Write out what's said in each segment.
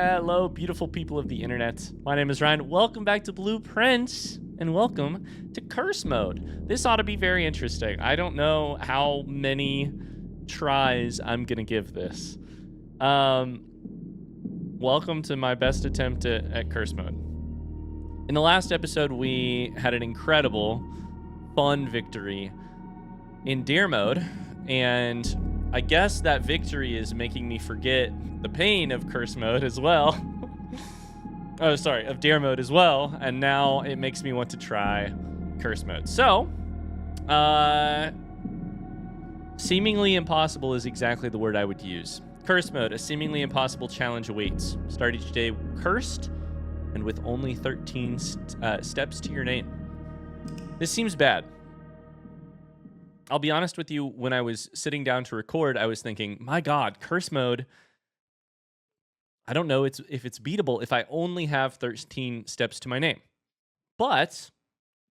Hello, beautiful people of the internet. My name is Ryan. Welcome back to Blueprints, and welcome to Curse Mode. This ought to be very interesting. I don't know how many tries I'm gonna give this. Welcome to my best attempt at Curse Mode. In the last episode, we had an incredible, fun victory in Deer Mode, and I guess that victory is making me forget the pain of Curse Mode as well. Oh, sorry, of Dare Mode as well, and now it makes me want to try Curse Mode. So, seemingly impossible is exactly the word I would use. Curse Mode, a seemingly impossible challenge awaits. Start each day cursed, and with only 13 steps to your name. This seems bad. I'll be honest with you, when I was sitting down to record, I was thinking, my God, Curse Mode, I don't know if it's beatable if I only have 13 steps to my name. But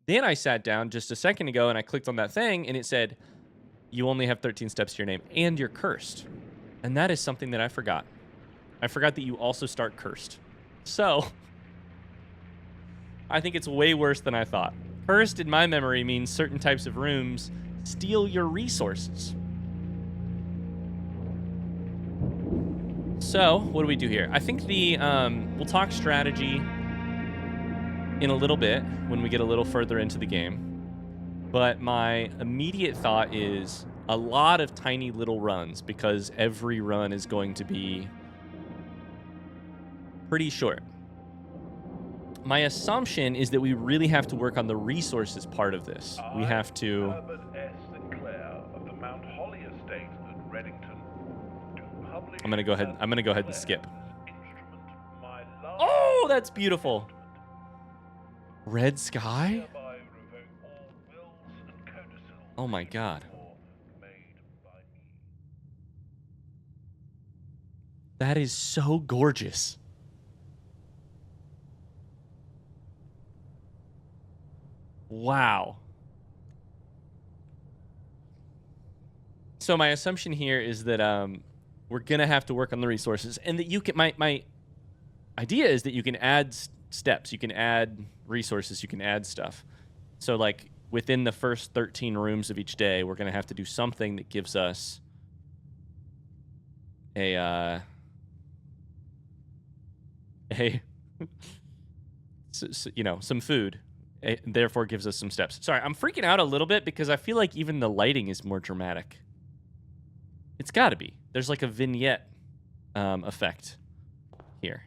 then I sat down just a second ago and I clicked on that thing and it said, you only have 13 steps to your name and you're cursed. And that is something that I forgot. I forgot that you also start cursed. So I think it's way worse than I thought. Cursed in my memory means certain types of rooms steal your resources. So, what do we do here? I think we'll talk strategy in a little bit when we get a little further into the game. But my immediate thought is a lot of tiny little runs because every run is going to be pretty short. My assumption is that we really have to work on the resources part of this. We have to... I'm gonna go ahead and skip. Oh, that's beautiful. Red sky? Oh my God. That is so gorgeous. Wow. So my assumption here is that we're gonna have to work on the resources, and that you can. My idea is that you can add steps, you can add resources, you can add stuff. So like within the first 13 rooms of each day, we're gonna have to do something that gives us a you know, some food. It therefore gives us some steps. Sorry, I'm freaking out a little bit because I feel like even the lighting is more dramatic. It's got to be. There's like a vignette effect here.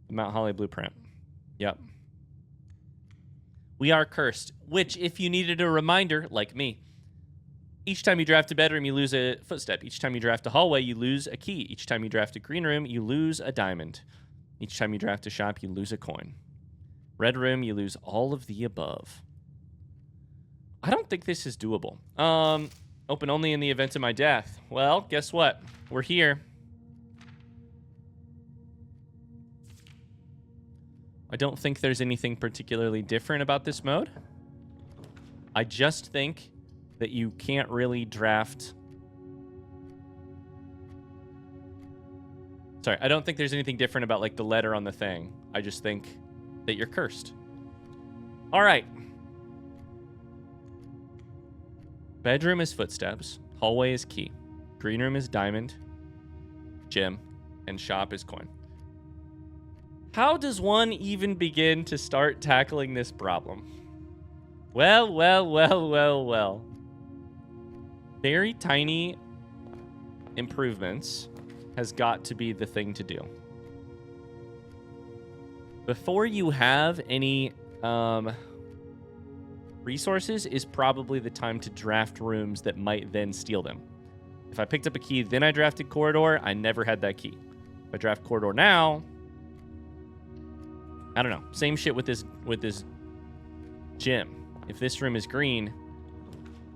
The Mount Holly blueprint. Yep. We are cursed, which if you needed a reminder, like me, each time you draft a bedroom, you lose a footstep. Each time you draft a hallway, you lose a key. Each time you draft a green room, you lose a diamond. Each time you draft a shop, you lose a coin. Red room, you lose all of the above. I don't think this is doable. Open only in the event of my death. Well, guess what? We're here. I don't think there's anything particularly different about this mode. I just think that you can't really draft... Sorry, I don't think there's anything different about like the letter on the thing. I just think that you're cursed. All right. Bedroom is footsteps. Hallway is key. Green room is diamond. Gem. And shop is coin. How does one even begin to start tackling this problem? Well. Very tiny improvements has got to be the thing to do. Before you have any resources is probably the time to draft rooms that might then steal them. If I picked up a key, then I drafted corridor, I never had that key. If I draft corridor now, I don't know. Same shit with this gym. If this room is green,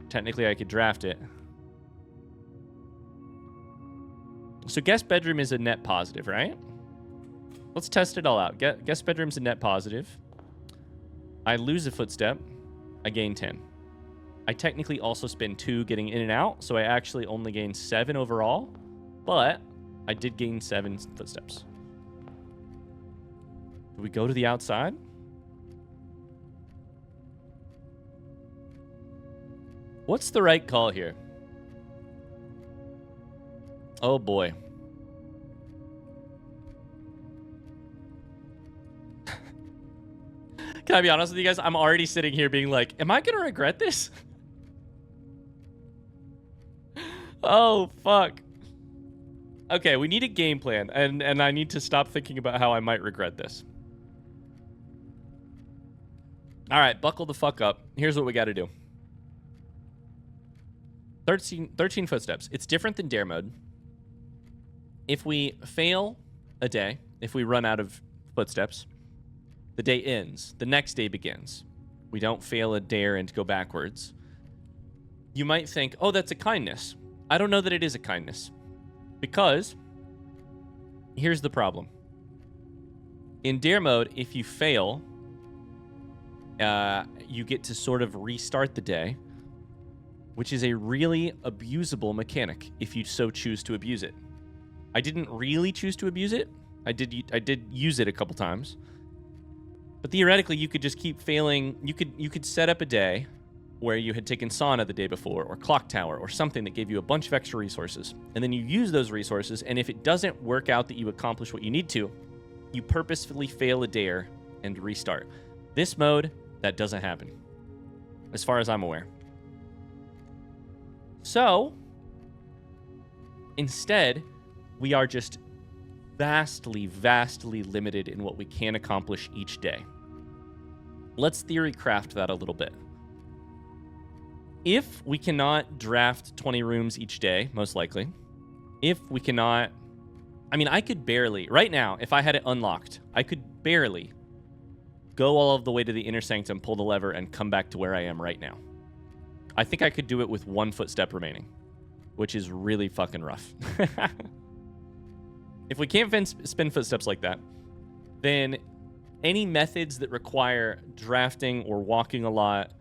technically I could draft it. So guest bedroom is a net positive, right? Let's test it all out. Guest bedroom's a net positive. I lose a footstep. I gain 10. I technically also spend 2 getting in and out, so I actually only gain 7 overall. But I did gain 7 footsteps. Do we go to the outside? What's the right call here? Oh boy. Can I be honest with you guys? I'm already sitting here being like, am I going to regret this? Oh, fuck. Okay, we need a game plan, and I need to stop thinking about how I might regret this. All right, buckle the fuck up. Here's what we got to do. 13 footsteps. It's different than dare mode. If we fail a day, if we run out of footsteps, the day ends. The next day begins. We don't fail a dare and go backwards. You might think, oh, that's a kindness. I don't know that it is a kindness. Because here's the problem. In dare mode, if you fail, you get to sort of restart the day, which is a really abusable mechanic if you so choose to abuse it. I didn't really choose to abuse it. I did use it a couple times. But theoretically, you could just keep failing. You could set up a day where you had taken sauna the day before, or clock tower, or something that gave you a bunch of extra resources. And then you use those resources, and if it doesn't work out that you accomplish what you need to, you purposefully fail a dare and restart. This mode, that doesn't happen, as far as I'm aware. So, instead, we are just vastly, vastly limited in what we can accomplish each day. Let's theory craft that a little bit. If we cannot draft 20 rooms each day, most likely, if we cannot, I mean, I could barely, right now, if I had it unlocked, I could barely go all of the way to the inner sanctum, pull the lever, and come back to where I am right now. I think I could do it with 1 footstep remaining, which is really fucking rough. If we can't spend footsteps like that, then any methods that require drafting or walking a lot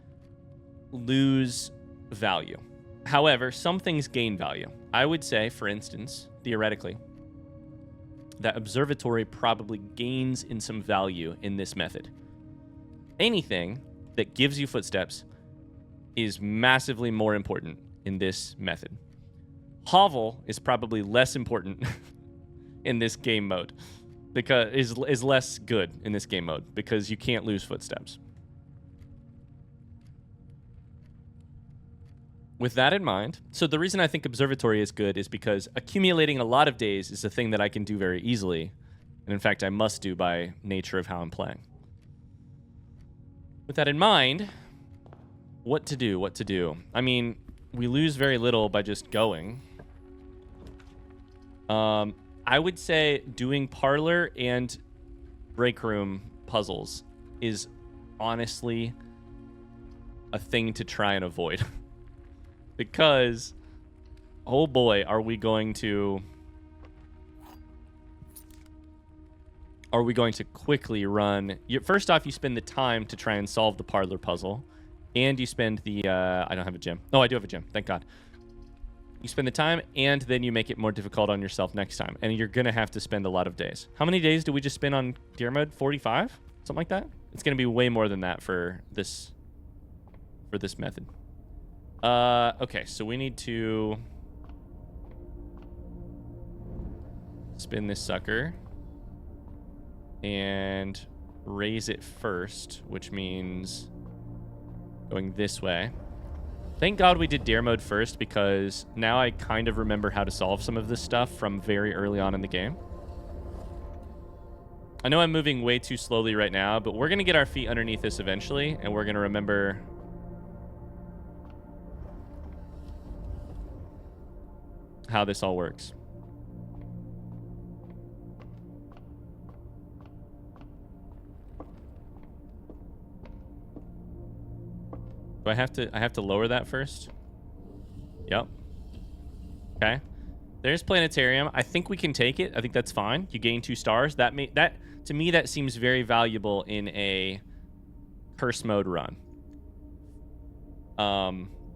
lose value. However, some things gain value. I would say, for instance, theoretically, that observatory probably gains in some value in this method. Anything that gives you footsteps is massively more important in this method. Hovel is probably less important in this game mode, because is less good in this game mode because you can't lose footsteps. With that in mind, so the reason I think observatory is good is because accumulating a lot of days is a thing that I can do very easily, and in fact I must do by nature of how I'm playing. With that in mind, what to do? I mean, we lose very little by just going. I would say doing parlor and break room puzzles is honestly a thing to try and avoid. Because, oh boy, are we going to quickly run. First off, you spend the time to try and solve the parlor puzzle, and you spend the, I don't have a gem. Oh, I do have a gem, thank God. You spend the time, and then you make it more difficult on yourself next time, and you're going to have to spend a lot of days. How many days do we just spend on dare mode? 45? Something like that? It's going to be way more than that for this method. Okay, so we need to spin this sucker and raise it first, which means going this way. Thank God we did dare mode first, because now I kind of remember how to solve some of this stuff from very early on in the game. I know I'm moving way too slowly right now, but we're going to get our feet underneath this eventually, and we're going to remember how this all works. Do I have to lower that first? Yep. Okay. There's planetarium. I think we can take it. I think that's fine. You gain 2 stars. That to me that seems very valuable in a curse mode run.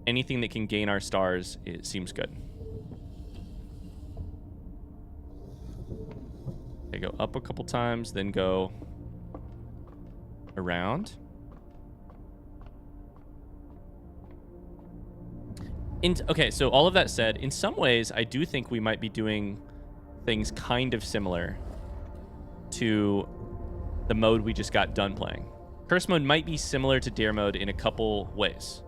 Anything that can gain our stars, it seems good. Okay, go up a couple times, then go around. Okay, so all of that said, in some ways, I do think we might be doing things kind of similar to the mode we just got done playing. Curse mode might be similar to Dare mode in a couple ways.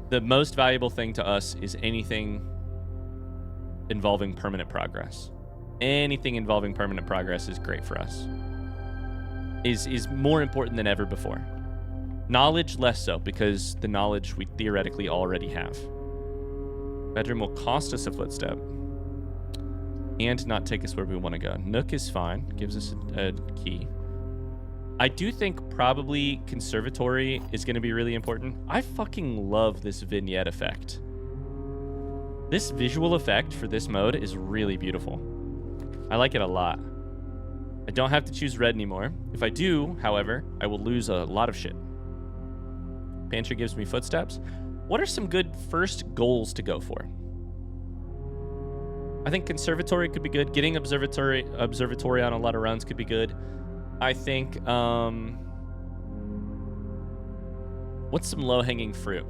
The most valuable thing to us is anything involving permanent progress. Anything involving permanent progress is great for us. Is more important than ever before. Knowledge, less so, because the knowledge we theoretically already have. Bedroom will cost us a footstep and not take us where we want to go. Nook is fine. Gives us a key. I do think probably conservatory is going to be really important. I fucking love this vignette effect. This visual effect for this mode is really beautiful. I like it a lot. I don't have to choose red anymore. If I do, however, I will lose a lot of shit. Pantry gives me footsteps. What are some good first goals to go for? I think conservatory could be good. Getting observatory on a lot of runs could be good. I think, what's some low-hanging fruit?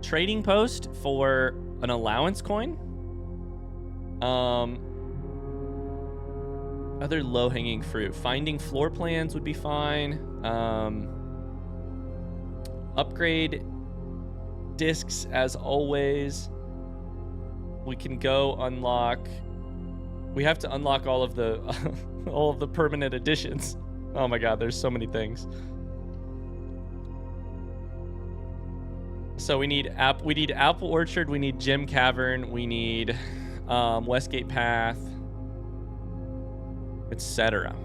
Trading post for an allowance coin. Other low-hanging fruit. Finding floor plans would be fine. Upgrade discs as always. We can go unlock. We have to unlock all of the all of the permanent additions. Oh my god, there's so many things. So we need Apple Orchard, we need Gem Cavern, we need Westgate Path, etc.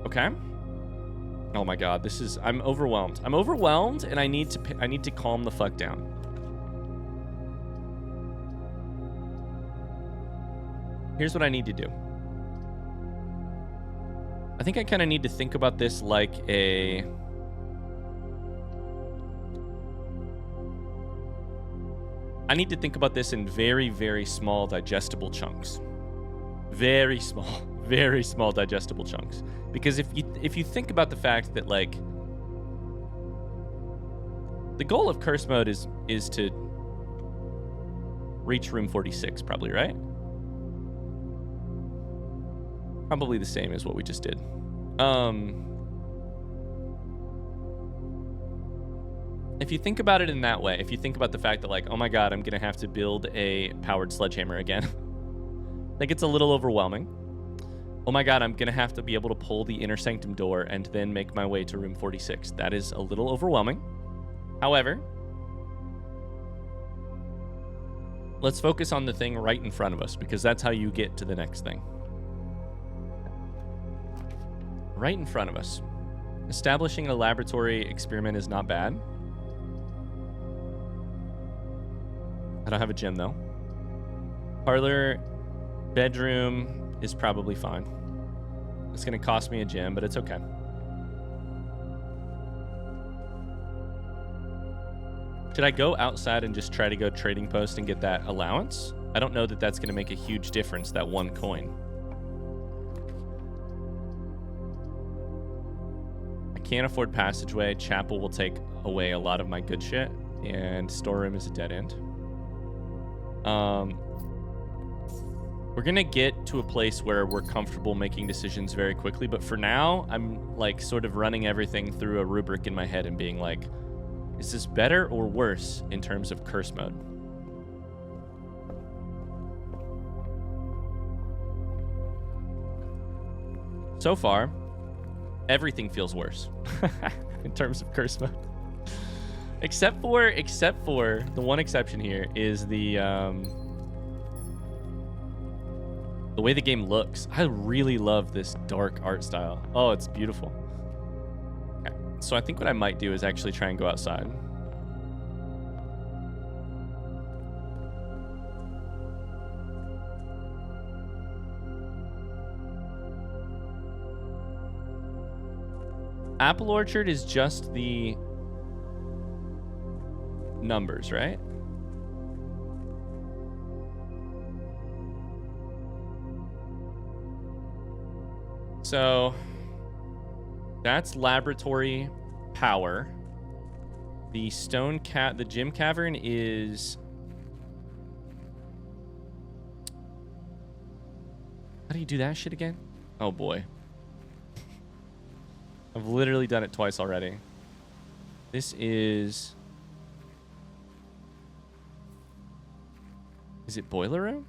Okay. Oh my god, I'm overwhelmed. I'm overwhelmed, and I need to calm the fuck down. Here's what I need to do. I think I kind of need to think about this like a... I need to think about this in very, very small digestible chunks. Very small digestible chunks. Because if you think about the fact that, like, the goal of curse mode is to reach room 46, probably, right? Probably the same as what we just did. If you think about it in that way, if you think about the fact that, like, oh my god, I'm gonna have to build a powered sledgehammer again. Like, it's a little overwhelming. Oh my god, I'm gonna have to be able to pull the inner sanctum door and then make my way to room 46. That is a little overwhelming. However, let's focus on the thing right in front of us, because that's how you get to the next thing. Right in front of us. Establishing a laboratory experiment is not bad. I don't have a gym, though. Parlor, bedroom is probably fine. It's going to cost me a gym, but it's okay. Should I go outside and just try to go trading post and get that allowance? I don't know that that's going to make a huge difference, that one coin. I can't afford passageway. Chapel will take away a lot of my good shit, and storeroom is a dead end. We're gonna get to a place where we're comfortable making decisions very quickly, but for now, I'm like sort of running everything through a rubric in my head and being like, is this better or worse in terms of curse mode? So far, everything feels worse in terms of curse mode. Except for the one exception here is the way the game looks. I really love this dark art style. Oh, it's beautiful. Okay. So I think what I might do is actually try and go outside. Apple Orchard is just the numbers, right? So that's laboratory power. The the gym cavern is... How do you do that shit again? Oh boy. I've literally done it twice already. This is... Is it boiler room?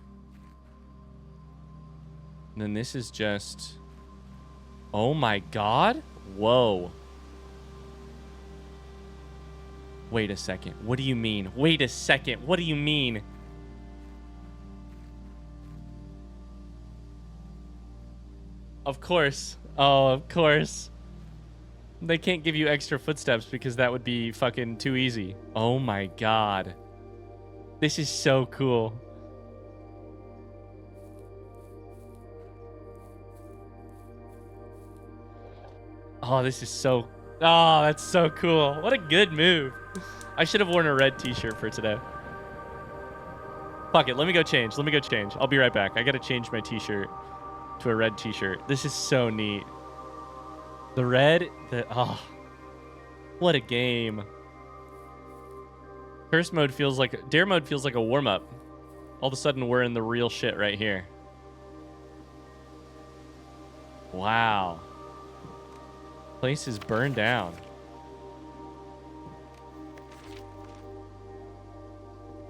And then this is just... Oh my god. Whoa. Wait a second. What do you mean? Wait a second. What do you mean? Of course. Oh, of course. They can't give you extra footsteps because that would be fucking too easy. Oh my god. This is so cool. Oh, this is so... Oh, that's so cool. What a good move. I should have worn a red t-shirt for today. Fuck it. Let me go change. Let me go change. I'll be right back. I gotta change my t-shirt to a red t-shirt. This is so neat. The red... Oh. What a game. Curse mode feels like... Dare mode feels like a warm-up. All of a sudden, we're in the real shit right here. Wow. Place is burned down.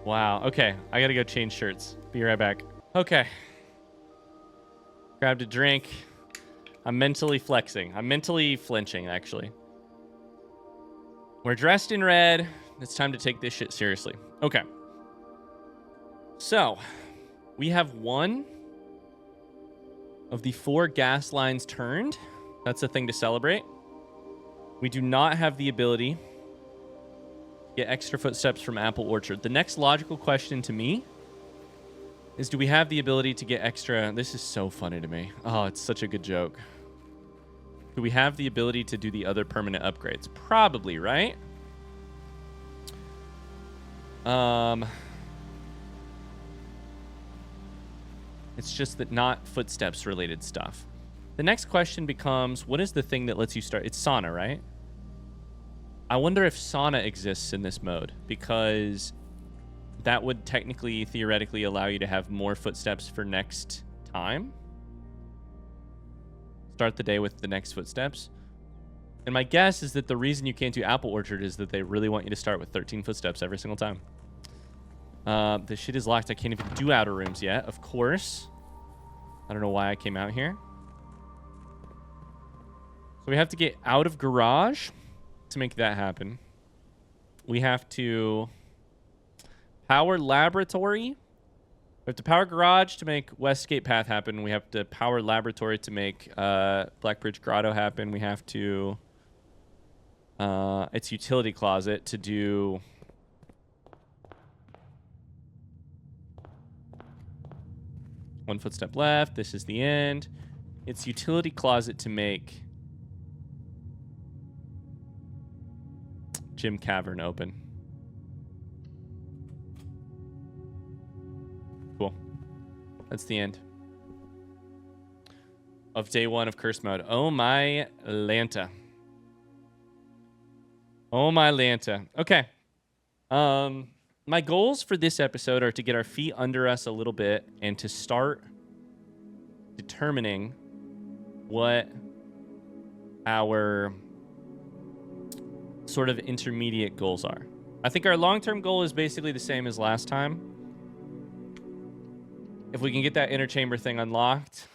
Wow. Okay. I gotta go change shirts. Be right back. Okay. Grabbed a drink. I'm mentally flexing. I'm mentally flinching, actually. We're dressed in red. It's time to take this shit seriously. Okay. So, we have one of the 4 gas lines turned. That's a thing to celebrate. We do not have the ability to get extra footsteps from Apple Orchard. The next logical question to me is, do we have the ability to get extra... This is so funny to me. Oh, it's such a good joke. Do we have the ability to do the other permanent upgrades? Probably, right? It's just that not footsteps related stuff. The next question becomes, what is the thing that lets you start? It's sauna, right? I wonder if sauna exists in this mode, because that would technically, theoretically, allow you to have more footsteps for next time. Start the day with the next footsteps. And my guess is that the reason you can't do Apple Orchard is that they really want you to start with 13 footsteps every single time. The shit is locked. I can't even do outer rooms yet, of course. I don't know why I came out here. So we have to get out of garage to make that happen. We have to power laboratory. We have to power garage to make Westgate Path happen. We have to power laboratory to make Blackbridge Grotto happen. We have to... it's utility closet to do... One footstep left. This is the end. It's utility closet to make gym cavern open. Cool. That's the end of day 1 of curse mode. Oh my Lanta. Oh my Lanta. Okay. My goals for this episode are to get our feet under us a little bit and to start determining what our sort of intermediate goals are. I think our long-term goal is basically the same as last time. If we can get that inner chamber thing unlocked,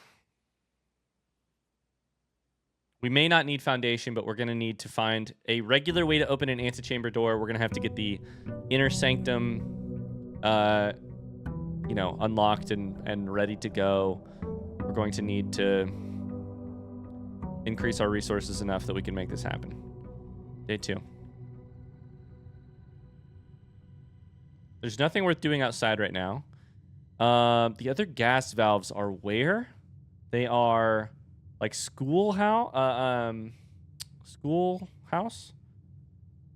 we may not need foundation, but we're going to need to find a regular way to open an antechamber door. We're going to have to get the inner sanctum, unlocked and ready to go. We're going to need to increase our resources enough that we can make this happen. Day 2. There's nothing worth doing outside right now. The other gas valves are where? They are like schoolhouse.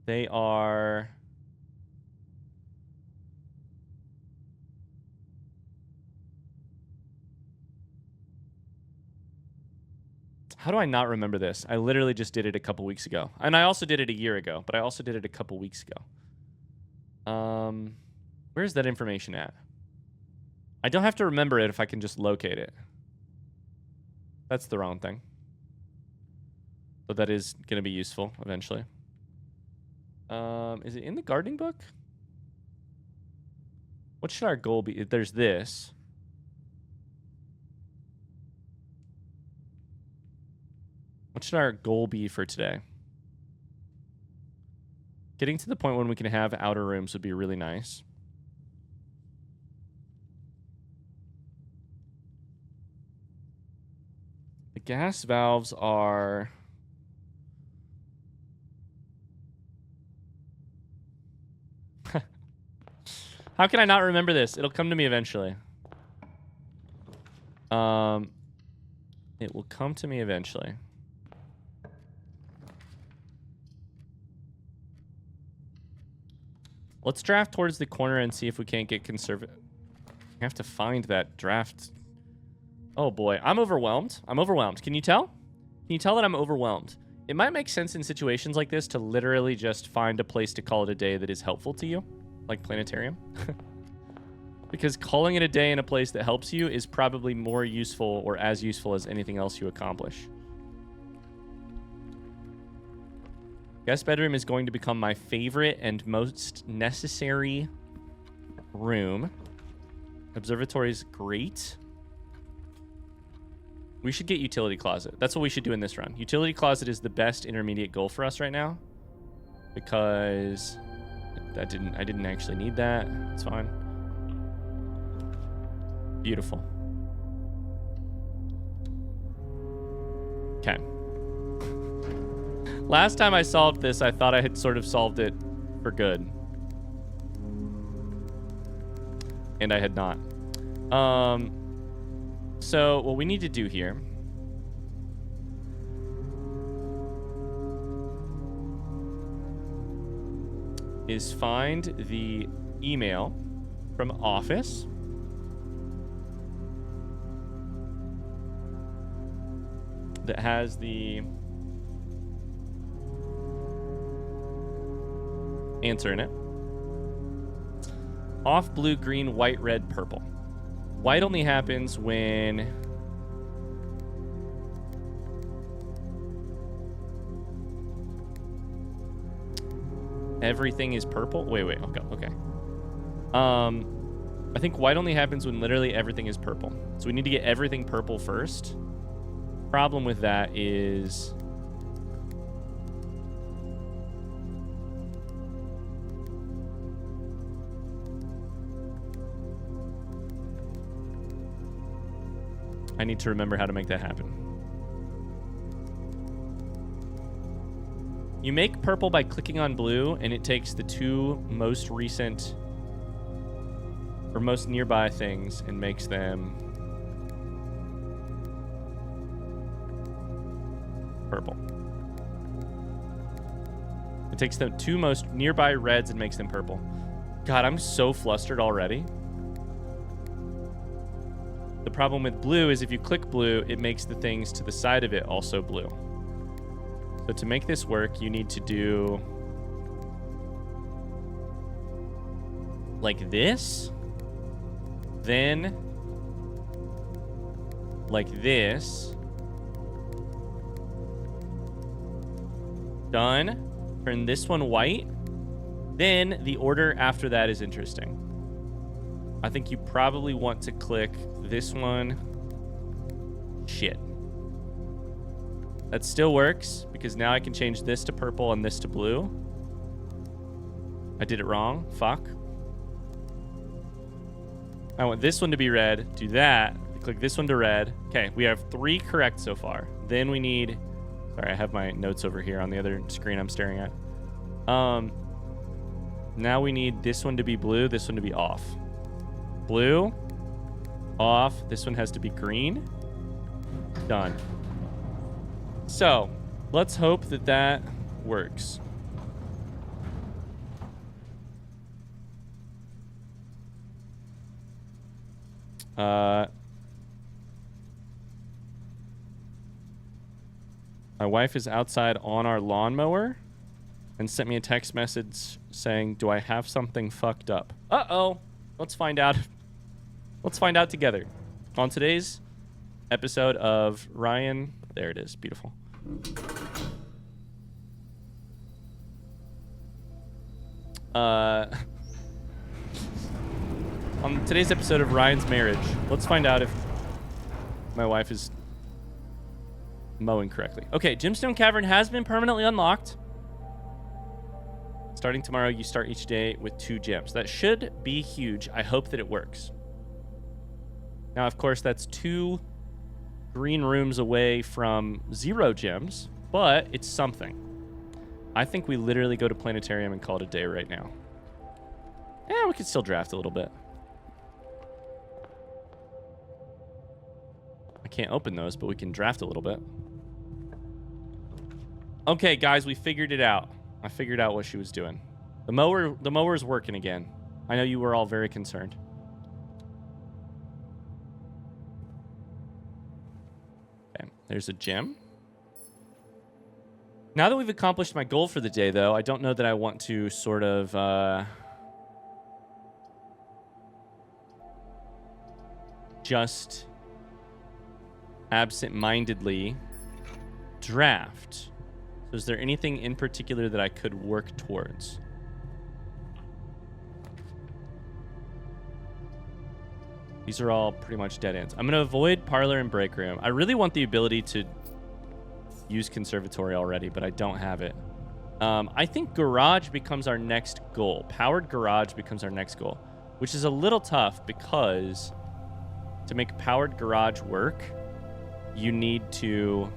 They are. How do I not remember this? I literally just did it a couple weeks ago. And I also did it a year ago, but I also did it a couple weeks ago. Where's that information at? I don't have to remember it if I can just locate it. That's the wrong thing. But that is going to be useful eventually. Is it in the gardening book? What should our goal be? There's this. What should our goal be for today? Getting to the point when we can have outer rooms would be really nice. The gas valves are... How can I not remember this? It'll come to me eventually. It will come to me eventually. Let's draft towards the corner and see if we can't get conservative. I have to find that draft. Oh boy, I'm overwhelmed. I'm overwhelmed. Can you tell? Can you tell that I'm overwhelmed? It might make sense in situations like this to literally just find a place to call it a day that is helpful to you. Like planetarium. Because calling it a day in a place that helps you is probably more useful or as useful as anything else you accomplish. Guest bedroom is going to become my favorite and most necessary room. Observatory is great. We should get utility closet. That's what we should do in this run. Utility closet is the best intermediate goal for us right now. Because... I didn't actually need that. It's fine. Beautiful. Okay. Last time I solved this, I thought I had sort of solved it for good. And I had not. So what we need to do here is find the email from office. That has the answer in it. Off, blue, green, white, red, purple. White only happens when everything is purple. Wait, okay. I think white only happens when literally everything is purple. So we need to get everything purple first. Problem with that is I need to remember how to make that happen. You make purple by clicking on blue, and it takes the two most recent or most nearby things and makes them purple. It takes the two most nearby reds and makes them purple. God, I'm so flustered already. The problem with blue is if you click blue, it makes the things to the side of it also blue. So to make this work, you need to do like this, then like this. Done. Turn this one white. Then the order after that is interesting. I think you probably want to click this one. Shit. That still works because now I can change this to purple and this to blue. I did it wrong. Fuck. I want this one to be red. Do that. Click this one to red. Okay, we have 3 correct so far. Then we need... Sorry, I have my notes over here on the other screen I'm staring at. Now we need this one to be blue, this one to be off. Blue, off. This one has to be green. Done. So, let's hope that that works. My wife is outside on our lawnmower and sent me a text message saying, do I have something fucked up? Uh-oh. Let's find out. Let's find out together. On today's episode of Ryan... There it is. Beautiful. On today's episode of Ryan's Marriage, let's find out if my wife is mowing correctly. Okay, Gemstone Cavern has been permanently unlocked. Starting tomorrow, you start each day with 2 gems. That should be huge. I hope that it works. Now, of course, that's 2 green rooms away from 0 gems, but it's something. I think we literally go to Planetarium and call it a day right now. Yeah, we could still draft a little bit. I can't open those, but we can draft a little bit. Okay, guys, we figured it out. I figured out what she was doing. The mower's working again. I know you were all very concerned. Okay, there's a gem. Now that we've accomplished my goal for the day, though, I don't know that I want to sort of just absent-mindedly draft. So is there anything in particular that I could work towards? These are all pretty much dead ends. I'm going to avoid parlor and break room. I really want the ability to use conservatory already, but I don't have it. I think garage becomes our next goal. Powered garage becomes our next goal, which is a little tough because to make powered garage work, you need to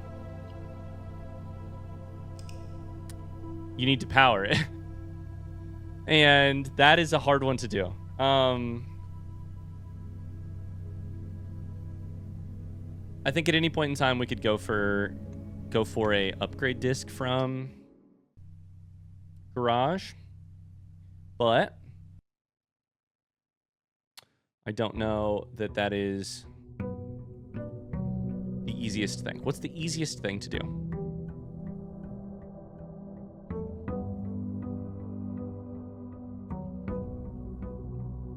power it. And that is a hard one to do. I think at any point in time we could go for a upgrade disc from garage, but I don't know that that is the easiest thing. What's the easiest thing to do?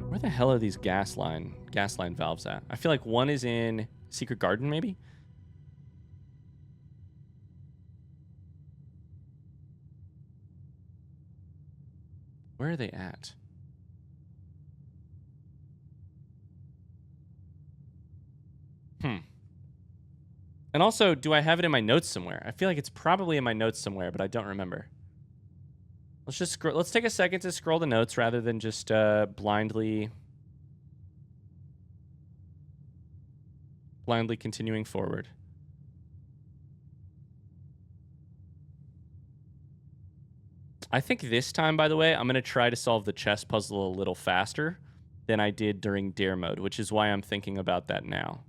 Where the hell are these gas line valves at? I feel like one is in Secret Garden, maybe? Where are they at? And also, do I have it in my notes somewhere? I feel like it's probably in my notes somewhere, but I don't remember. Let's just scroll. Let's take a second to scroll the notes rather than just blindly continuing forward. I think this time, by the way, I'm going to try to solve the chess puzzle a little faster than I did during dare mode, which is why I'm thinking about that now.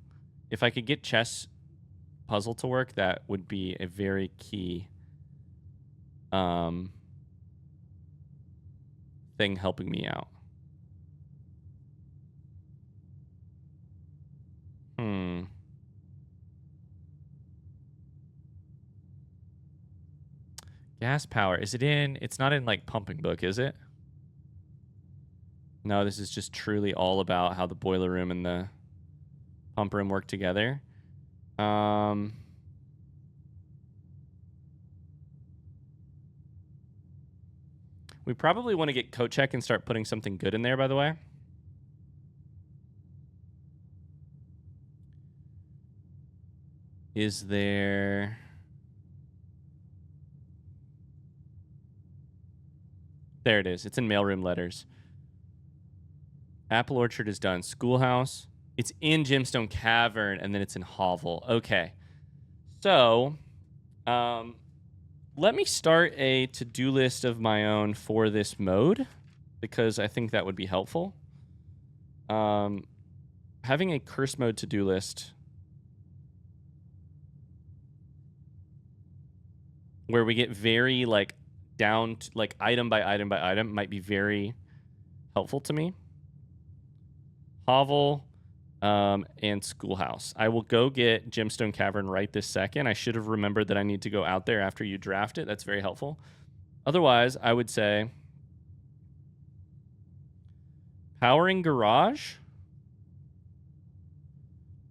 If I could get chess puzzle to work, that would be a very key thing helping me out. Gas power. Is it in? It's not in like pumping book, is it? No, this is just truly all about how the boiler room and the pump room work together. We probably want to get coat check and start putting something good in there, by the way. Is there... There it is. It's in mailroom letters. Apple Orchard is done. Schoolhouse. It's in Gemstone Cavern, and then it's in Hovel. Okay. So, let me start a to-do list of my own for this mode, because I think that would be helpful. Having a curse mode to-do list where we get very, like, down to, like, item by item by item might be very helpful to me. Hovel, and schoolhouse. I will go get Gemstone Cavern right this second. I should have remembered that I need to go out there after you draft it. That's very helpful. Otherwise, I would say powering garage,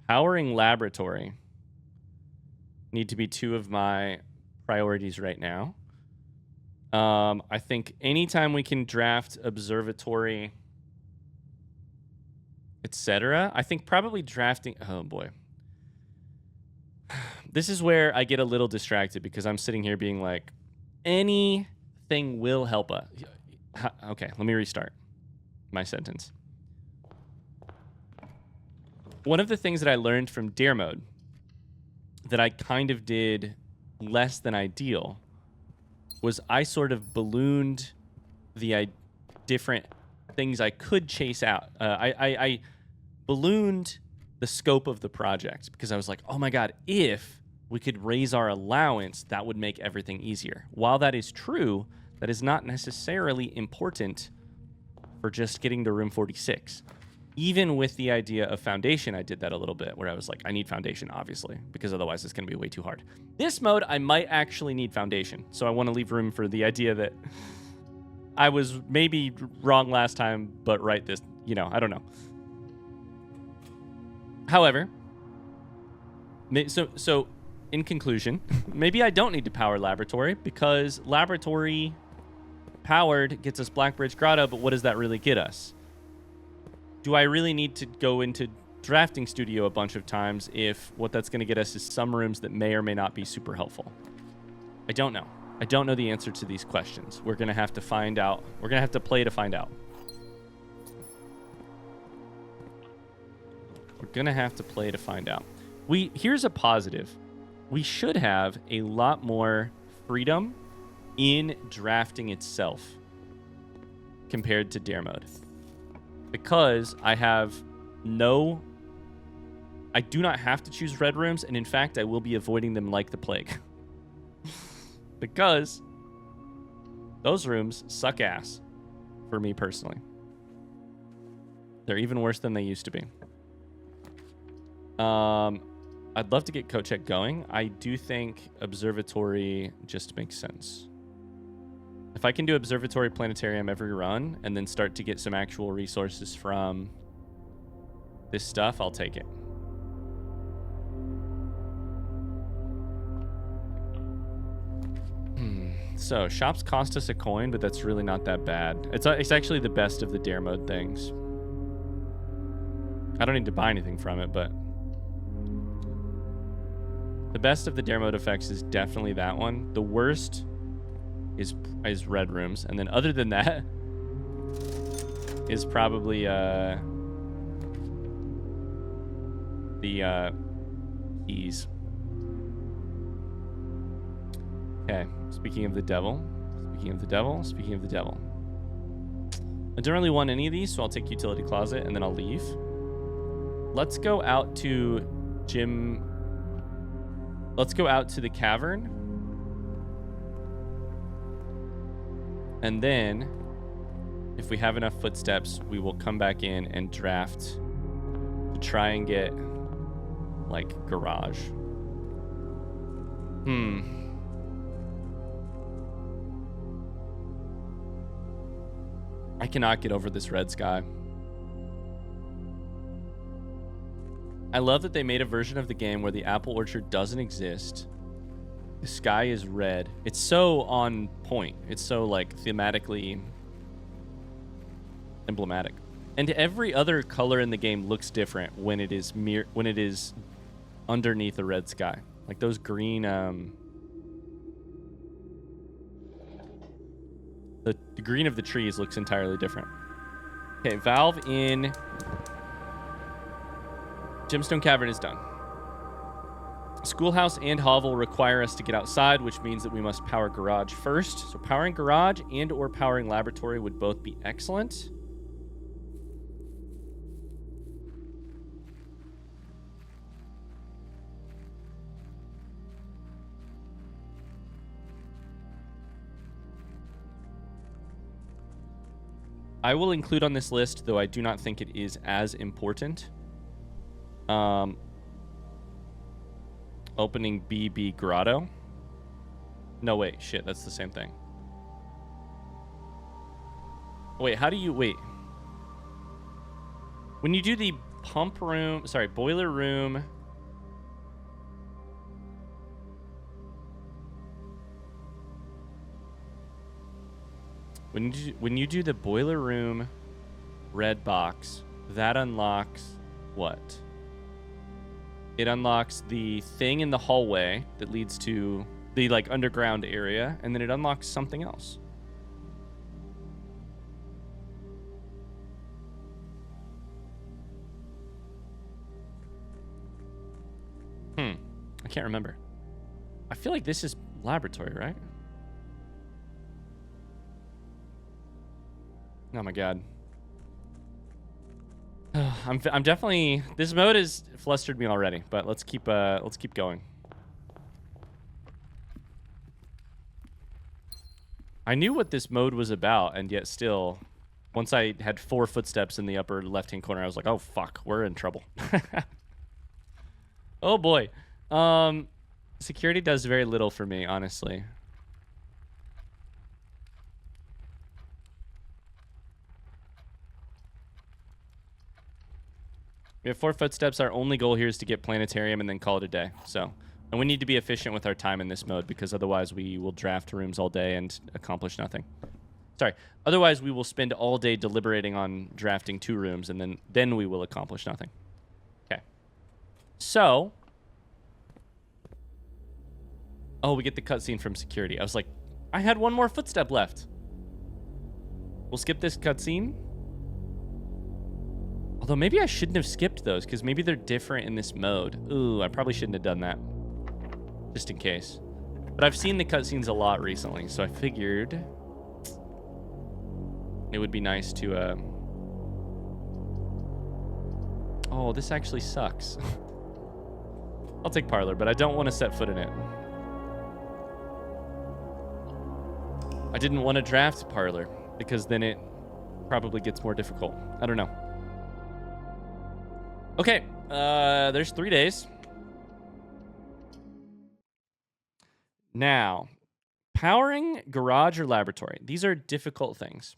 powering laboratory need to be two of my priorities right now. I think anytime we can draft observatory, etc. I think probably drafting... Oh, boy. This is where I get a little distracted because I'm sitting here being like, anything will help us. Okay, let me restart my sentence. One of the things that I learned from Dare Mode that I kind of did less than ideal was I sort of ballooned the different things I could chase out. I ballooned the scope of the project because I was like, oh my God, if we could raise our allowance, that would make everything easier. While that is true, that is not necessarily important for just getting to room 46. Even with the idea of foundation, I did that a little bit where I was like, I need foundation, obviously, because otherwise it's going to be way too hard. This mode, I might actually need foundation. So I want to leave room for the idea that I was maybe wrong last time, but right this, I don't know. However, so in conclusion, maybe I don't need to power laboratory because laboratory powered gets us Blackbridge Grotto, but what does that really get us? Do I really need to go into drafting studio a bunch of times if what that's going to get us is some rooms that may or may not be super helpful? I don't know. I don't know the answer to these questions. We're going to have to find out. We're going to have to play to find out. We're going to have to play to find out. Here's a positive. We should have a lot more freedom in drafting itself compared to Dare Mode. Because I do not have to choose red rooms, and in fact, I will be avoiding them like the plague. Because those rooms suck ass for me personally. They're even worse than they used to be. I'd love to get Kochek going. I do think observatory just makes sense. If I can do observatory planetarium every run and then start to get some actual resources from this stuff, I'll take it. So shops cost us a coin, but that's really not that bad. It's actually the best of the Dare Mode things. I don't need to buy anything from it, but the best of the Dare Mode effects is definitely that one. The worst is red rooms, and then other than that is probably the keys. Okay, speaking of the devil. I don't really want any of these, so I'll take utility closet and then I'll leave. Let's go out to Let's go out to the cavern. And then, if we have enough footsteps, we will come back in and draft to try and get, like, garage. I cannot get over this red sky. I love that they made a version of the game where the apple orchard doesn't exist. The sky is red. It's so on point. It's so, like, thematically emblematic. And every other color in the game looks different when it is underneath a red sky. Like those green the green of the trees looks entirely different. Okay, valve in. Gemstone Cavern is done. Schoolhouse and hovel require us to get outside, which means that we must power garage first. So powering garage and or powering laboratory would both be excellent. I will include on this list, though I do not think it is as important, Opening BB Grotto. No, wait. Shit, that's the same thing. Wait, how do you... Wait. When you do the pump room... Sorry, boiler room... When you do the boiler room red box, that unlocks what? It unlocks the thing in the hallway that leads to the like underground area, and then it unlocks something else. I can't remember. I feel like this is laboratory, right? Oh my god. I'm definitely... This mode has flustered me already, but let's keep going. I knew what this mode was about, and yet still, once I had 4 footsteps in the upper left-hand corner, I was like, oh fuck, we're in trouble. Oh boy. Security does very little for me, honestly. We have 4 footsteps. Our only goal here is to get planetarium and then call it a day. So, and we need to be efficient with our time in this mode because otherwise we will draft rooms all day and accomplish nothing. Sorry. Otherwise we will spend all day deliberating on drafting 2 rooms and then we will accomplish nothing. Okay. So. Oh, we get the cutscene from security. I was like, I had 1 more footstep left. We'll skip this cutscene. Although maybe I shouldn't have skipped those because maybe they're different in this mode. Ooh, I probably shouldn't have done that. Just in case. But I've seen the cutscenes a lot recently, so I figured it would be nice to... Oh, this actually sucks. I'll take Parlor, but I don't want to set foot in it. I didn't want to draft Parlor because then it probably gets more difficult. I don't know. Okay, there's 3 days. Now, powering garage or laboratory. These are difficult things.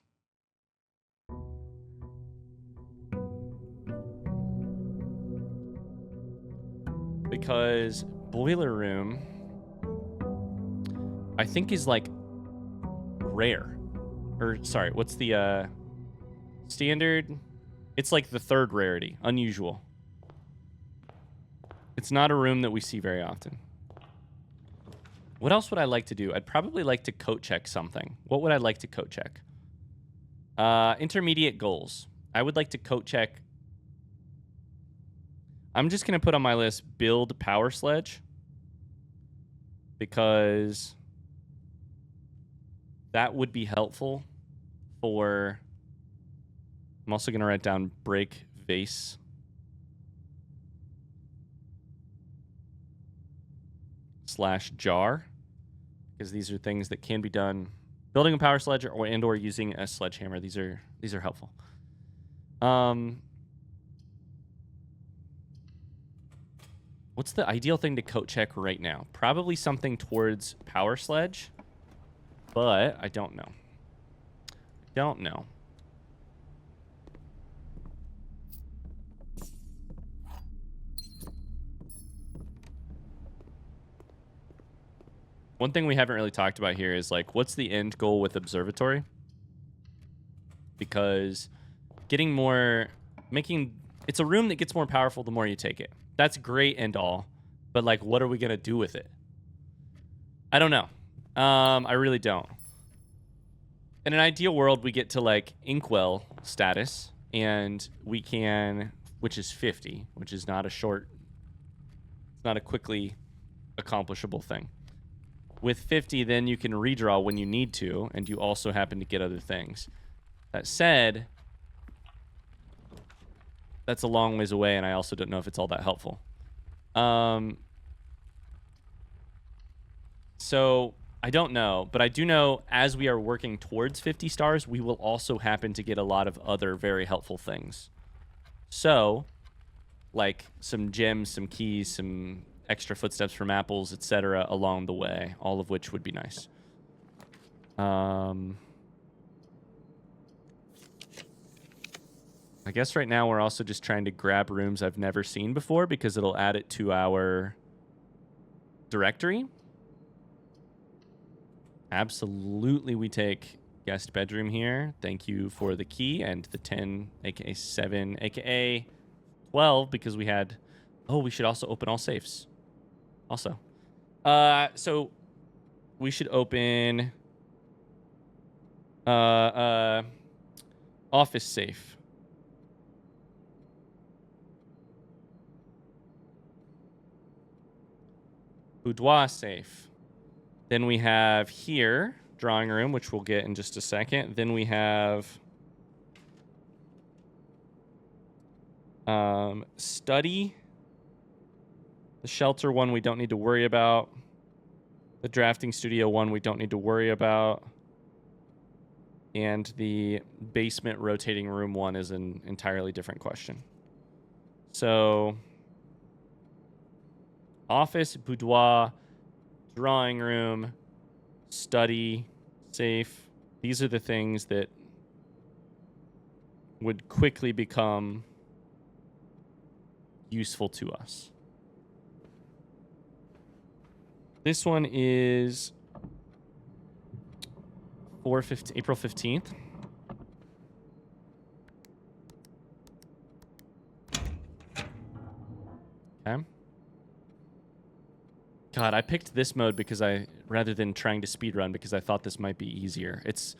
Because boiler room, I think is like rare. Or, sorry, what's the standard? It's like the 3rd rarity, unusual. It's not a room that we see very often. What else would I like to do? I'd probably like to coat check something. What would I like to coat check? Intermediate goals. I would like to coat check. I'm just going to put on my list build power sledge. Because that would be helpful for... I'm also going to write down break vase. / jar. Because these are things that can be done. Building a power sledge or using a sledgehammer. These are helpful. What's the ideal thing to coat check right now? Probably something towards power sledge. But I don't know. Don't know. One thing we haven't really talked about here is, like, what's the end goal with observatory? Because getting more... It's a room that gets more powerful the more you take it. That's great and all. But, like, what are we going to do with it? I don't know. I really don't. In an ideal world, we get to, like, Inkwell status. And we can... Which is 50. Which is not a short... It's not a quickly accomplishable thing. With 50, then you can redraw when you need to, and you also happen to get other things. That said, that's a long ways away, and I also don't know if it's all that helpful. So, I don't know, but I do know as we are working towards 50 stars, we will also happen to get a lot of other very helpful things. So, like some gems, some keys, some extra footsteps from apples, etc. along the way, all of which would be nice. I guess right now we're also just trying to grab rooms I've never seen before because it'll add it to our directory. Absolutely, we take guest bedroom here. Thank you for the key and the 10, aka 7, aka 12, because we had... Oh, we should also open all safes. Also. So we should open office safe. Boudoir safe. Then we have here, drawing room, which we'll get in just a second. Then we have study. The shelter one we don't need to worry about. The drafting studio one we don't need to worry about. And the basement rotating room one is an entirely different question. So... office, boudoir, drawing room, study, safe. These are the things that would quickly become useful to us. This one is April 15th. Okay. God, I picked this mode because rather than trying to speedrun, because I thought this might be easier. It's,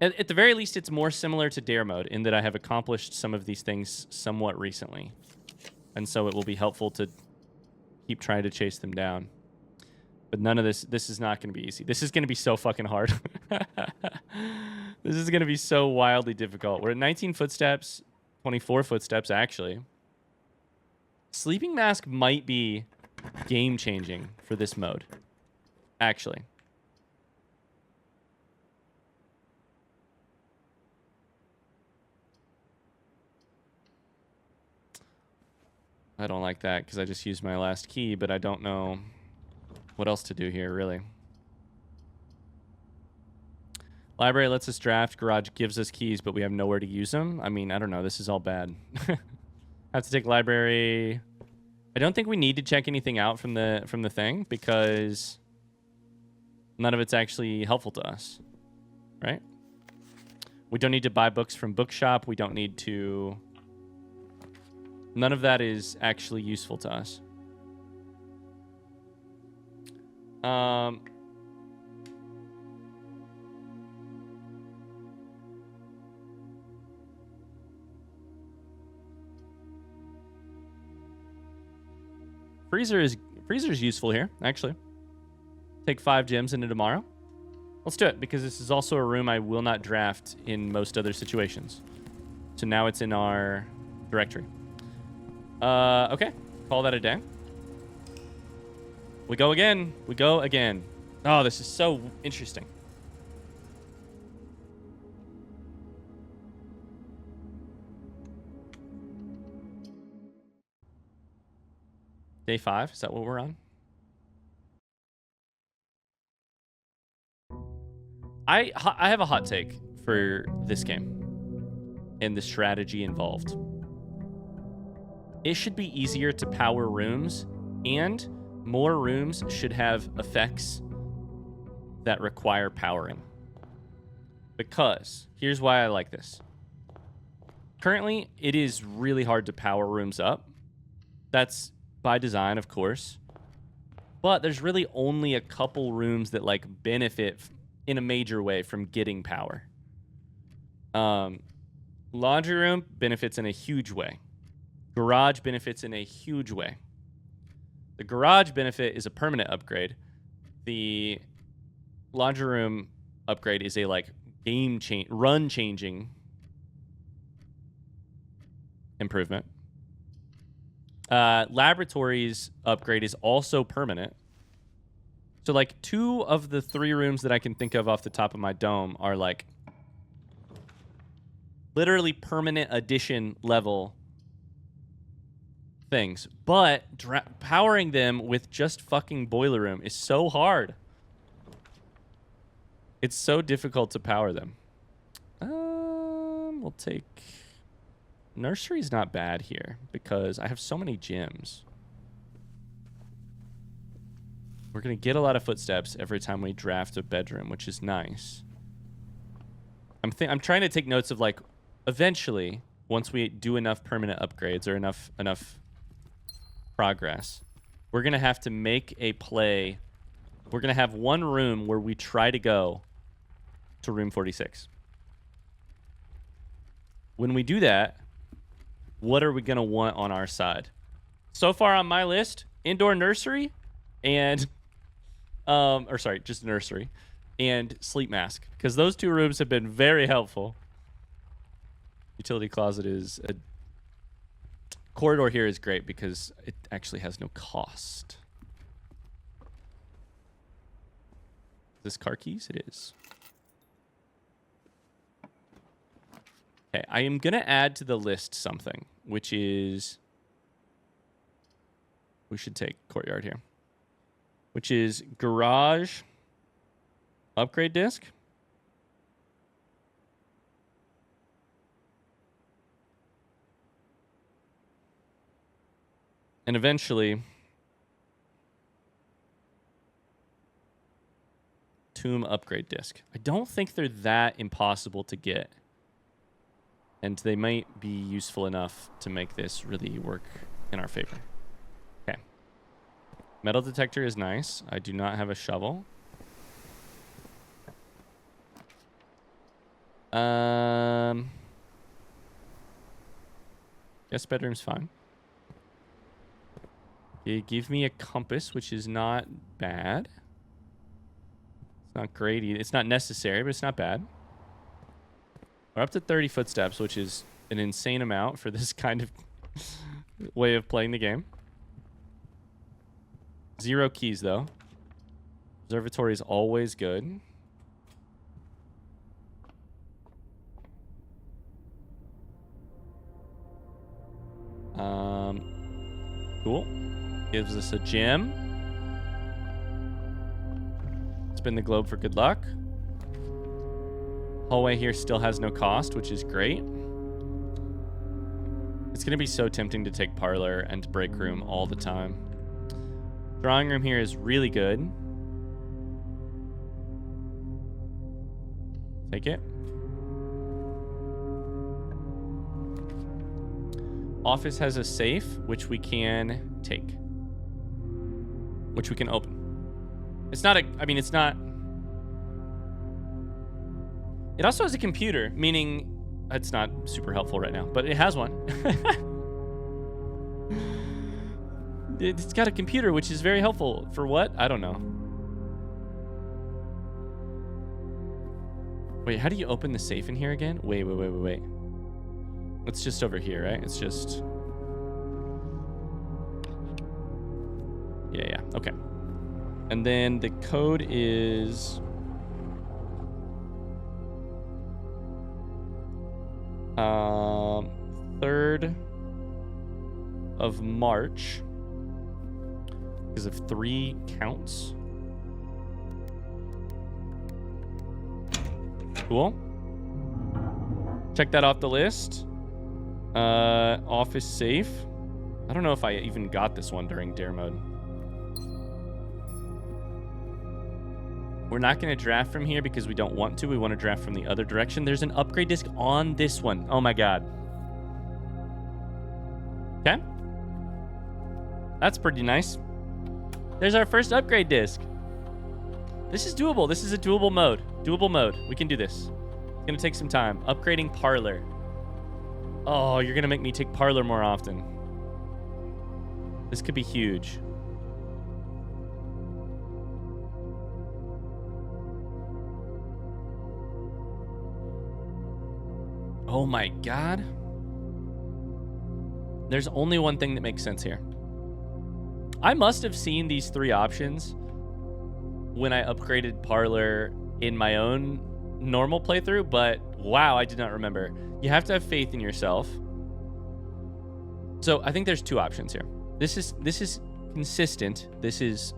at the very least, it's more similar to Dare mode in that I have accomplished some of these things somewhat recently. And so it will be helpful to keep trying to chase them down. But none of this is not going to be easy. This is going to be so fucking hard. This is going to be so wildly difficult. We're at 19 footsteps, 24 footsteps, actually. Sleeping Mask might be game-changing for this mode, actually. I don't like that because I just used my last key, but I don't know what else to do here, really. Library lets us draft. Garage gives us keys, but we have nowhere to use them. I mean, I don't know. This is all bad. Have to take library... I don't think we need to check anything out from the thing because none of it's actually helpful to us, right? We don't need to buy books from bookshop. We don't need to... None of that is actually useful to us. Freezer's useful here, actually. Take 5 gems into tomorrow. Let's do it, because this is also a room I will not draft in most other situations. So now it's in our directory. Okay. Call that a day. We go again. We go again. Oh, this is so interesting. Day 5, is that what we're on? I have a hot take for this game and the strategy involved. It should be easier to power rooms, and more rooms should have effects that require powering. Because, here's why I like this. Currently, it is really hard to power rooms up. That's by design, of course. But there's really only a couple rooms that like benefit in a major way from getting power. Laundry room benefits in a huge way. Garage benefits in a huge way. The garage benefit is a permanent upgrade. The laundry room upgrade is a like run changing improvement. Laboratories upgrade is also permanent. So like 2 of the 3 rooms that I can think of off the top of my dome are like literally permanent addition level things. But powering them with just fucking boiler room is so hard. It's so difficult to power them. We'll take... Nursery's not bad here because I have so many gyms. We're going to get a lot of footsteps every time we draft a bedroom, which is nice. I'm trying to take notes of, like, eventually, once we do enough permanent upgrades or enough progress, we're going to have to make a play. We're going to have one room where we try to go to room 46. When we do that, what are we going to want on our side? So far on my list, indoor nursery and... or sorry, just nursery and sleep mask, because those two rooms have been very helpful. Utility closet is a corridor here is great because it actually has no cost. Is this car keys? It is. Okay, I am gonna add to the list something, which is we should take courtyard here. Which is garage upgrade disc. And eventually, tomb upgrade disc. I don't think they're that impossible to get. And they might be useful enough to make this really work in our favor. Okay. Metal detector is nice. I do not have a shovel. Guest bedroom's fine. You give me a compass, which is not bad. It's not great either. It's not necessary, but it's not bad. We're up to 30 footsteps, which is an insane amount for this kind of way of playing the game. 0 keys, though. Observatory is always good. Cool. Gives us a gem. Spin the globe for good luck. Hallway here still has no cost, which is great. It's going to be so tempting to take parlor and break room all the time. Drawing room here is really good. Take it. Office has a safe, which we can take. Which we can open. It's not a... I mean, it's not... It also has a computer, meaning it's not super helpful right now, but it has one. It's got a computer, which is very helpful. For what? I don't know. Wait, how do you open the safe in here again? Wait. It's just over here, right? It's just... Yeah, okay. And then the code is... 3rd of March. Because of 3 counts. Cool. Check that off the list. Office safe. I don't know if I even got this one during dare mode. We're not going to draft from here because we don't want to. We want to draft from the other direction. There's an upgrade disc on this one. Oh my god. Okay. That's pretty nice. There's our first upgrade disc. This is doable. This is a doable mode. Doable mode. We can do this. It's going to take some time. Upgrading parlor. Oh, you're going to make me take parlor more often. This could be huge. Oh my god. There's only one thing that makes sense here. I must have seen these 3 options when I upgraded parlor in my own normal playthrough, but wow, I did not remember. You have to have faith in yourself. So I think there's two options here. This is consistent. This is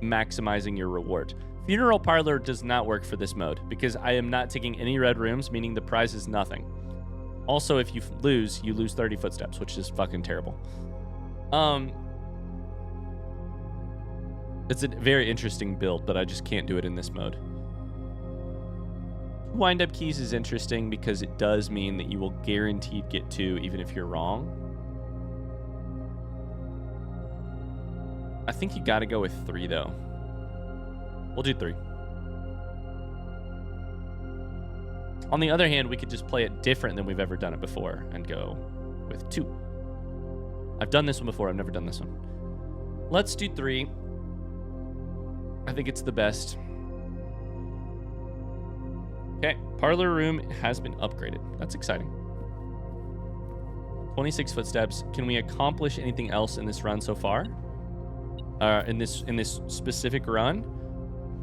maximizing your reward. Funeral Parlor does not work for this mode because I am not taking any red rooms, meaning the prize is nothing. Also, if you lose 30 footsteps, which is fucking terrible. It's a very interesting build, but I just can't do it in this mode. Wind-up keys is interesting because it does mean that you will guaranteed get 2 even if you're wrong. I think you got to go with 3, though. We'll do 3. On the other hand, we could just play it different than we've ever done it before and go with 2. I've done this one before. I've never done this one. Let's do 3. I think it's the best. Okay, parlor room has been upgraded. That's exciting. 26 footsteps. Can we accomplish anything else in this run so far? In this specific run,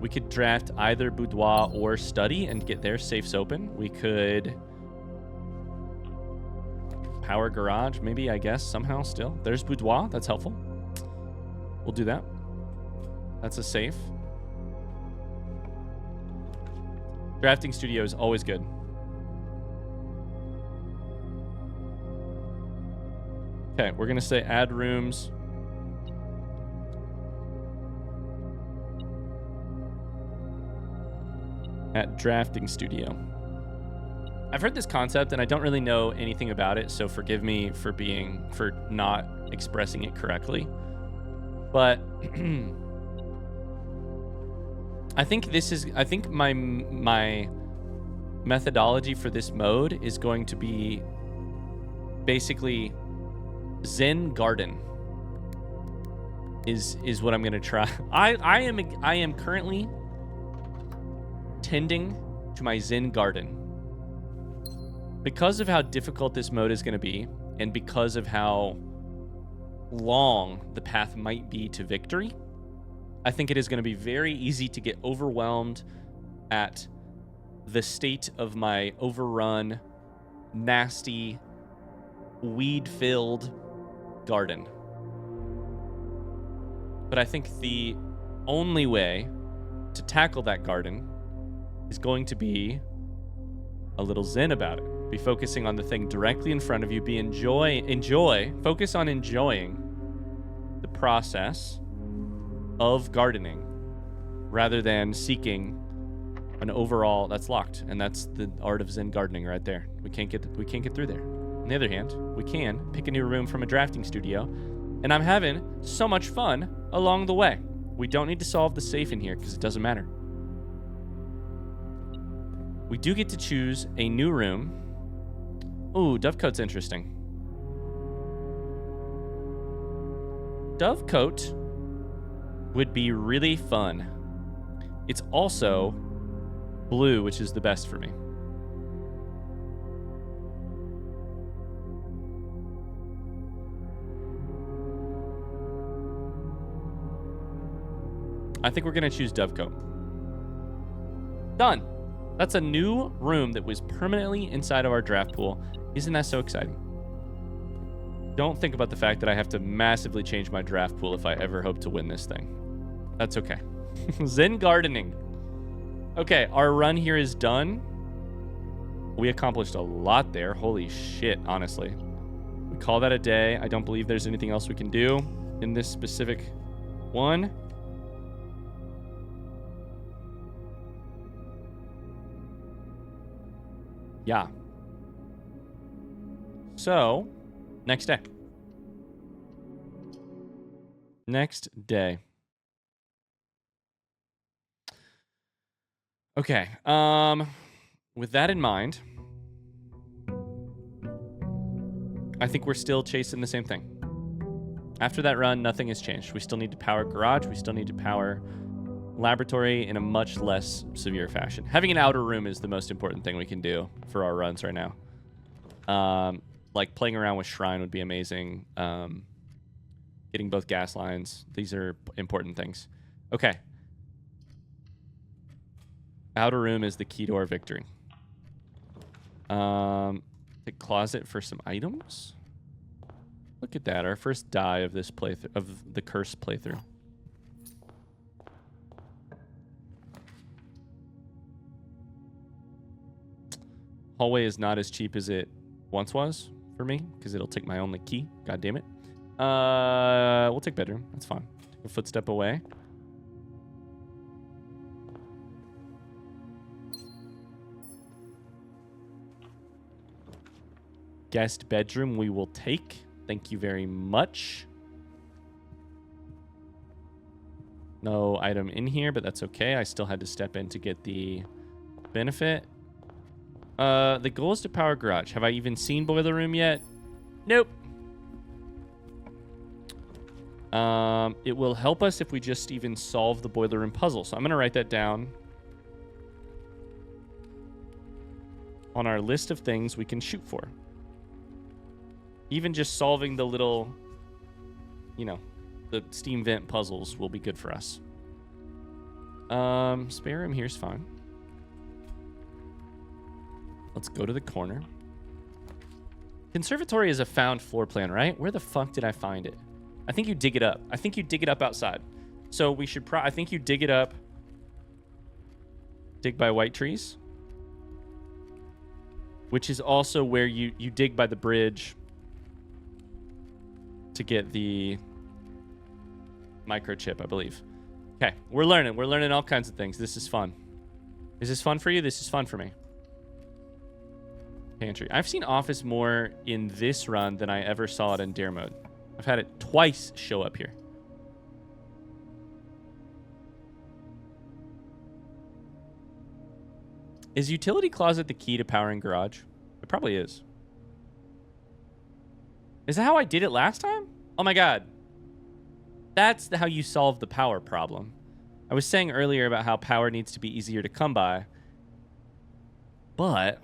we could draft either boudoir or study and get their safes open. We could power garage, maybe, I guess, somehow still. There's boudoir. That's helpful. We'll do that. That's a safe. Drafting studio is always good. Okay, we're going to say add rooms. At drafting studio. I've heard this concept and I don't really know anything about it, so forgive me for not expressing it correctly. But I think my methodology for this mode is going to be basically Zen garden is what I'm going to try. I am currently tending to my Zen garden. Because of how difficult this mode is going to be, and because of how long the path might be to victory, I think it is going to be very easy to get overwhelmed at the state of my overrun, nasty, weed-filled garden. But I think the only way to tackle that garden is going to be a little zen about it. Be focusing on the thing directly in front of you. Focus on enjoying the process of gardening rather than seeking an overall. That's locked, and that's the art of Zen gardening right there. We can't get through there. On the other hand, we can pick a new room from a drafting studio, and I'm having so much fun along the way. We don't need to solve the safe in here because it doesn't matter. We do get to choose a new room. Ooh, Dovecote's interesting. Dovecote would be really fun. It's also blue, which is the best for me. I think we're going to choose Dovecote. Done. That's a new room that was permanently inside of our draft pool. Isn't that so exciting? Don't think about the fact that I have to massively change my draft pool if I ever hope to win this thing. That's okay. Zen gardening. Okay, our run here is done. We accomplished a lot there. Holy shit, honestly. We call that a day. I don't believe there's anything else we can do in this specific one. Yeah. So, next day. Next day. Okay. With that in mind, I think we're still chasing the same thing. After that run, nothing has changed. We still need to power garage. We still need to power laboratory in a much less severe fashion. Having an outer room is the most important thing we can do for our runs right now. Like playing around with shrine would be amazing. Getting both gas lines. These are important things. Okay. Outer room is the key to our victory. The closet for some items. Look at that, our first die of this playthrough, of the curse playthrough. Hallway is not as cheap as it once was for me, because it'll take my only key. God damn it. We'll take bedroom. That's fine. Take a footstep away. Guest bedroom we will take. Thank you very much. No item in here, but that's okay. I still had to step in to get the benefit. The goal is to power garage. Have I even seen boiler room yet? Nope. It will help us if we just even solve the boiler room puzzle. So I'm going to write that down on our list of things we can shoot for. Even just solving the little, you know, the steam vent puzzles will be good for us. Spare room here's fine. Let's go to the corner. Conservatory is a found floor plan, right? Where the fuck did I find it? I think you dig it up. I think you dig it up outside. So we should I think you dig it up. Dig by white trees. Which is also where you dig by the bridge to get the microchip, I believe. Okay, we're learning. We're learning all kinds of things. This is fun. Is this fun for you? This is fun for me. Pantry. I've seen Office more in this run than I ever saw it in Dare mode. I've had it twice show up here. Is utility closet the key to powering garage? It probably is. Is that how I did it last time? Oh my god. That's how you solve the power problem. I was saying earlier about how power needs to be easier to come by. But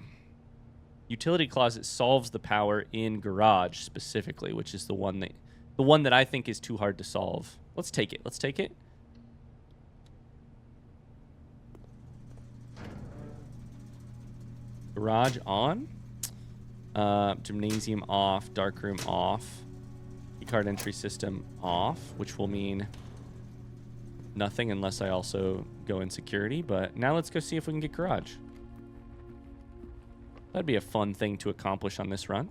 utility closet solves the power in garage specifically, which is the one that I think is too hard to solve. Let's take it. Let's take it. Garage on. Gymnasium off. Darkroom off. Keycard entry system off, which will mean nothing unless I also go in security. But now let's go see if we can get garage. That'd be a fun thing to accomplish on this run.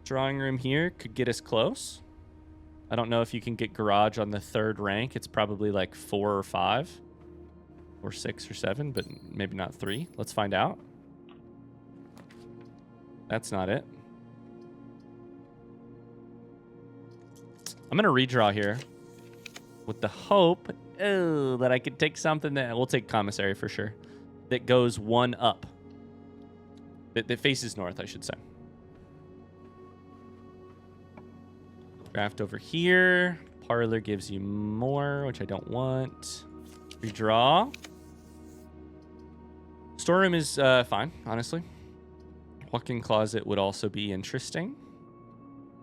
Drawing room here could get us close. I don't know if you can get garage on the third rank. It's probably like 4 or 5 or 6 or 7, but maybe not 3. Let's find out. That's not it. I'm going to redraw here with the hope that I could take something that we'll take commissary for sure. That goes 1 up. That faces north, I should say. Draft over here. Parlor gives you more, which I don't want. Redraw. Storeroom is fine, honestly. Walk-in closet would also be interesting.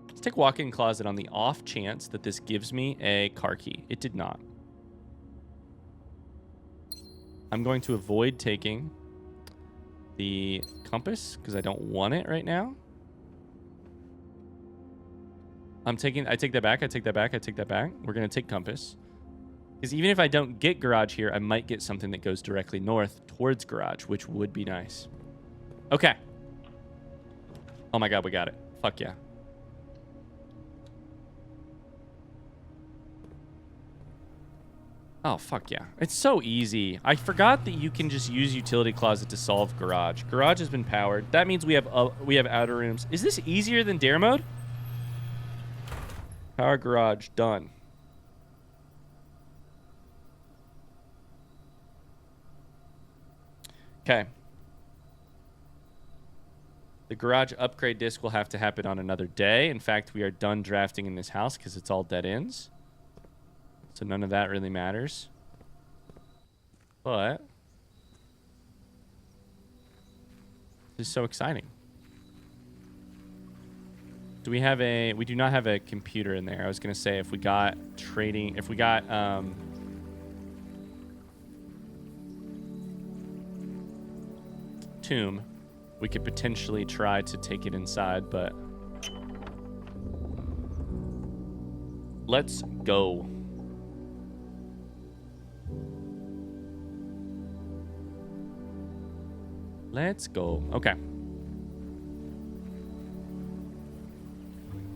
Let's take walk-in closet on the off chance that this gives me a car key. It did not. I'm going to avoid taking the compass because I don't want it right now. I take that back. I take that back. I take that back. We're going to take compass. Because even if I don't get garage here, I might get something that goes directly north towards garage, which would be nice. Okay. Oh my god, we got it. Fuck yeah. Oh, fuck yeah. It's so easy. I forgot that you can just use utility closet to solve garage. Garage has been powered. That means we have outer rooms. Is this easier than Dare mode? Power garage, done. Okay. The garage upgrade disc will have to happen on another day. In fact, we are done drafting in this house because it's all dead ends. So none of that really matters. But this is so exciting. Do we have we do not have a computer in there. I was going to say if we got trading, if we got tomb, we could potentially try to take it inside, but Let's go. Let's go. Okay.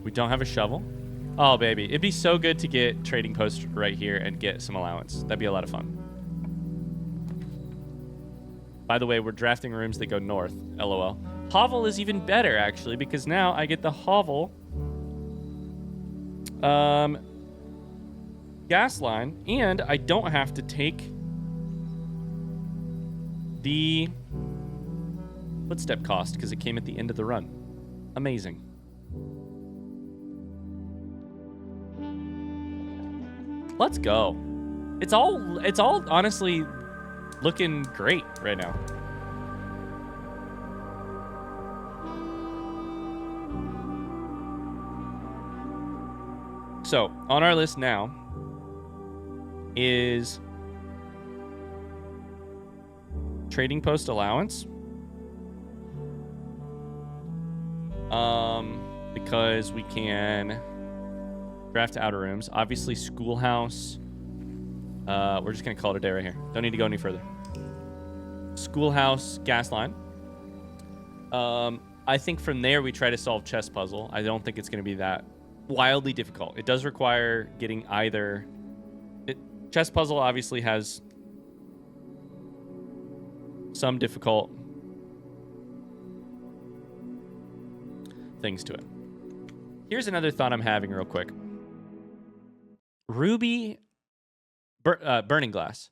We don't have a shovel. Oh, baby. It'd be so good to get trading post right here and get some allowance. That'd be a lot of fun. By the way, we're drafting rooms that go north. LOL. Hovel is even better, actually, because now I get the hovel gas line, and I don't have to take the footstep cost because it came at the end of the run. Amazing. Let's go. It's all honestly looking great right now. So, on our list now is trading post allowance. Because we can draft outer rooms. Obviously, schoolhouse. We're just going to call it a day right here. Don't need to go any further. Schoolhouse gas line. I think from there we try to solve chess puzzle. I don't think it's going to be that wildly difficult. It does require getting either... chess puzzle obviously has some difficult things to it. Here's another thought I'm having real quick. Ruby... burning glass.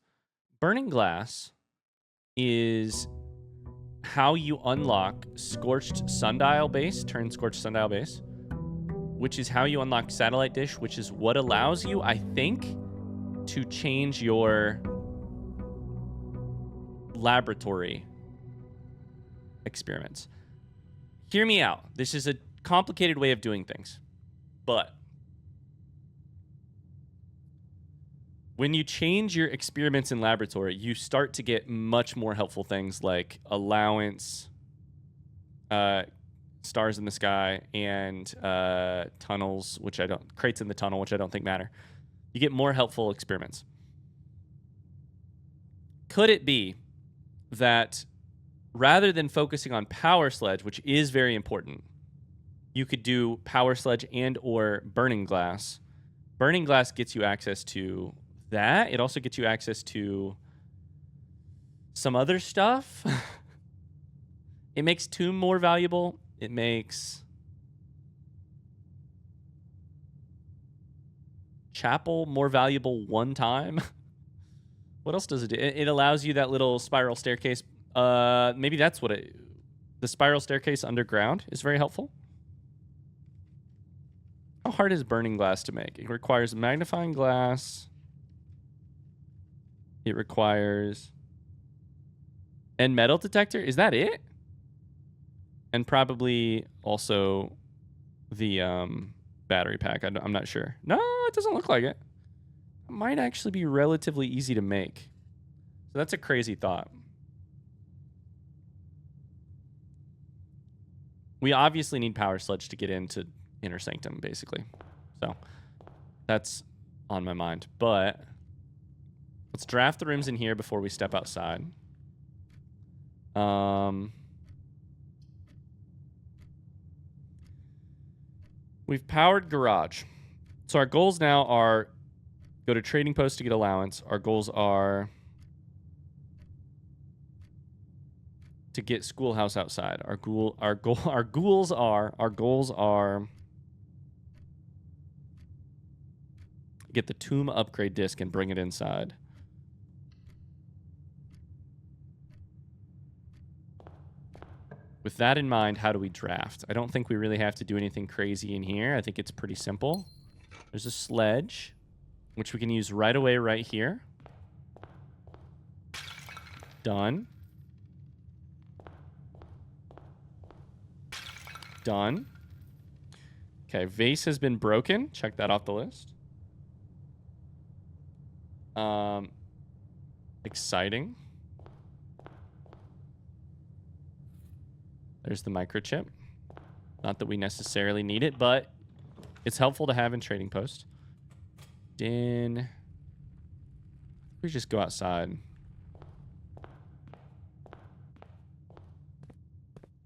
Burning glass is how you unlock Scorched Sundial Base, turn Scorched Sundial Base, which is how you unlock Satellite Dish, which is what allows you, I think, to change your laboratory experiments. Hear me out. This is a complicated way of doing things, but when you change your experiments in laboratory, you start to get much more helpful things like allowance, stars in the sky, and tunnels, which I don't... crates in the tunnel, which I don't think matter. You get more helpful experiments. Could it be that rather than focusing on power sledge, which is very important, you could do power sledge and or burning glass? Burning glass gets you access to that. It also gets you access to some other stuff. It makes Tomb more valuable. It makes Chapel more valuable one time. What else does it do? It allows you that little spiral staircase. Maybe that's what it... the spiral staircase underground is very helpful. How hard is burning glass to make? It requires magnifying glass. It requires... and metal detector? Is that it? And probably also the battery pack. I'm not sure. No, it doesn't look like it. It might actually be relatively easy to make. So that's a crazy thought. We obviously need Power Sledge to get into Inner Sanctum, basically. So that's on my mind. But let's draft the rooms in here before we step outside. We've powered garage. So our goals now are go to trading post to get allowance. Our goals are to get schoolhouse outside. Our goals are get the tomb upgrade disc and bring it inside. With that in mind, how do we draft? I don't think we really have to do anything crazy in here. I think it's pretty simple. There's a sledge, which we can use right away right here. Done. Done. Okay, vase has been broken. Check that off the list. Exciting. There's the microchip. Not that we necessarily need it, but it's helpful to have in trading post. in. We just go outside.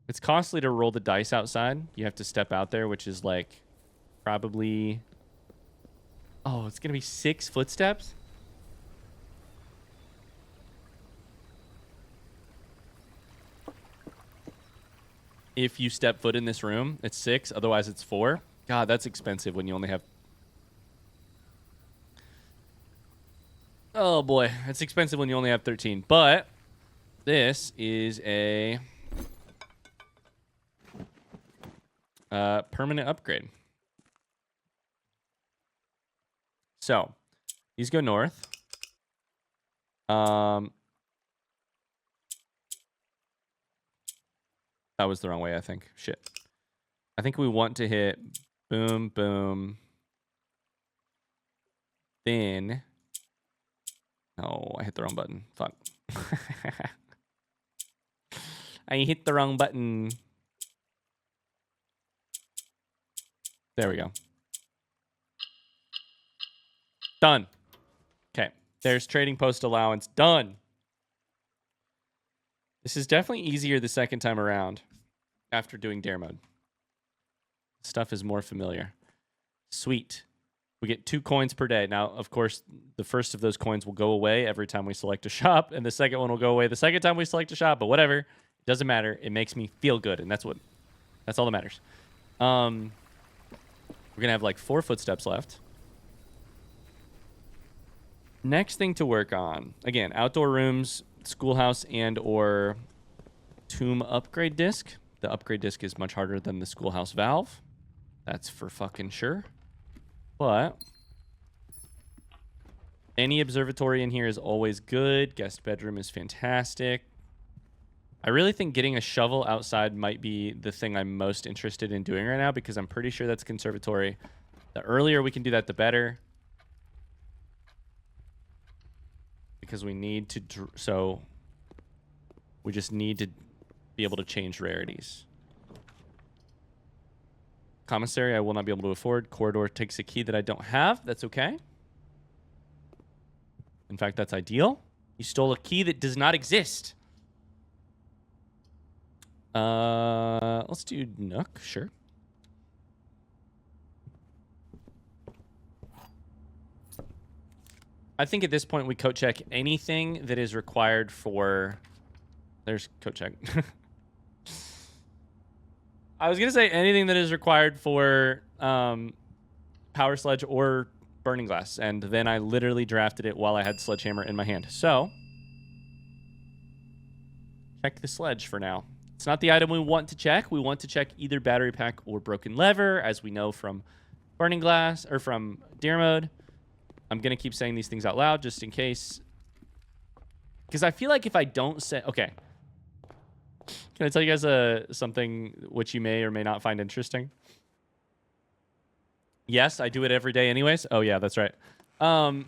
It's costly to roll the dice outside. You have to step out there, which is like probably... Oh, it's going to be 6 footsteps? If you step foot in this room, it's 6. Otherwise, it's 4. God, that's expensive when you only have... Oh, boy. It's expensive when you only have 13. But this is a... permanent upgrade. So, these go north. That was the wrong way, I think. Shit. I think we want to hit boom, boom. Then... Oh, I hit the wrong button. Fuck. I hit the wrong button. There we go. Done. Okay. There's trading post allowance. Done. This is definitely easier the second time around after doing dare mode. Stuff is more familiar. Sweet. We get 2 coins per day. Now, of course, the first of those coins will go away every time we select a shop, and the second one will go away the second time we select a shop, but whatever. It doesn't matter. It makes me feel good, and that's all that matters. We're going to have like 4 footsteps left. Next thing to work on. Again, outdoor rooms, schoolhouse, and or tomb upgrade disc. The upgrade disc is much harder than the schoolhouse valve. That's for fucking sure. But any observatory in here is always good. Guest bedroom is fantastic. I really think getting a shovel outside might be the thing I'm most interested in doing right now because I'm pretty sure that's conservatory. The earlier we can do that, the better. Because we need to... So we just need to be able to change rarities. Commissary, I will not be able to afford. Corridor takes a key that I don't have. That's okay. In fact, that's ideal. You stole a key that does not exist. Let's do Nook, sure. I think at this point we coat check anything that is required for... There's coat check. I was going to say anything that is required for Power Sledge or Burning Glass, and then I literally drafted it while I had Sledgehammer in my hand. So, check the Sledge for now. It's not the item we want to check. We want to check either Battery Pack or Broken Lever, as we know from Burning Glass, or from Dare Mode. I'm going to keep saying these things out loud, just in case. Because I feel like if I don't say... Okay. Can I tell you guys something which you may or may not find interesting? Yes, I do it every day anyways. Oh, yeah, that's right. I'm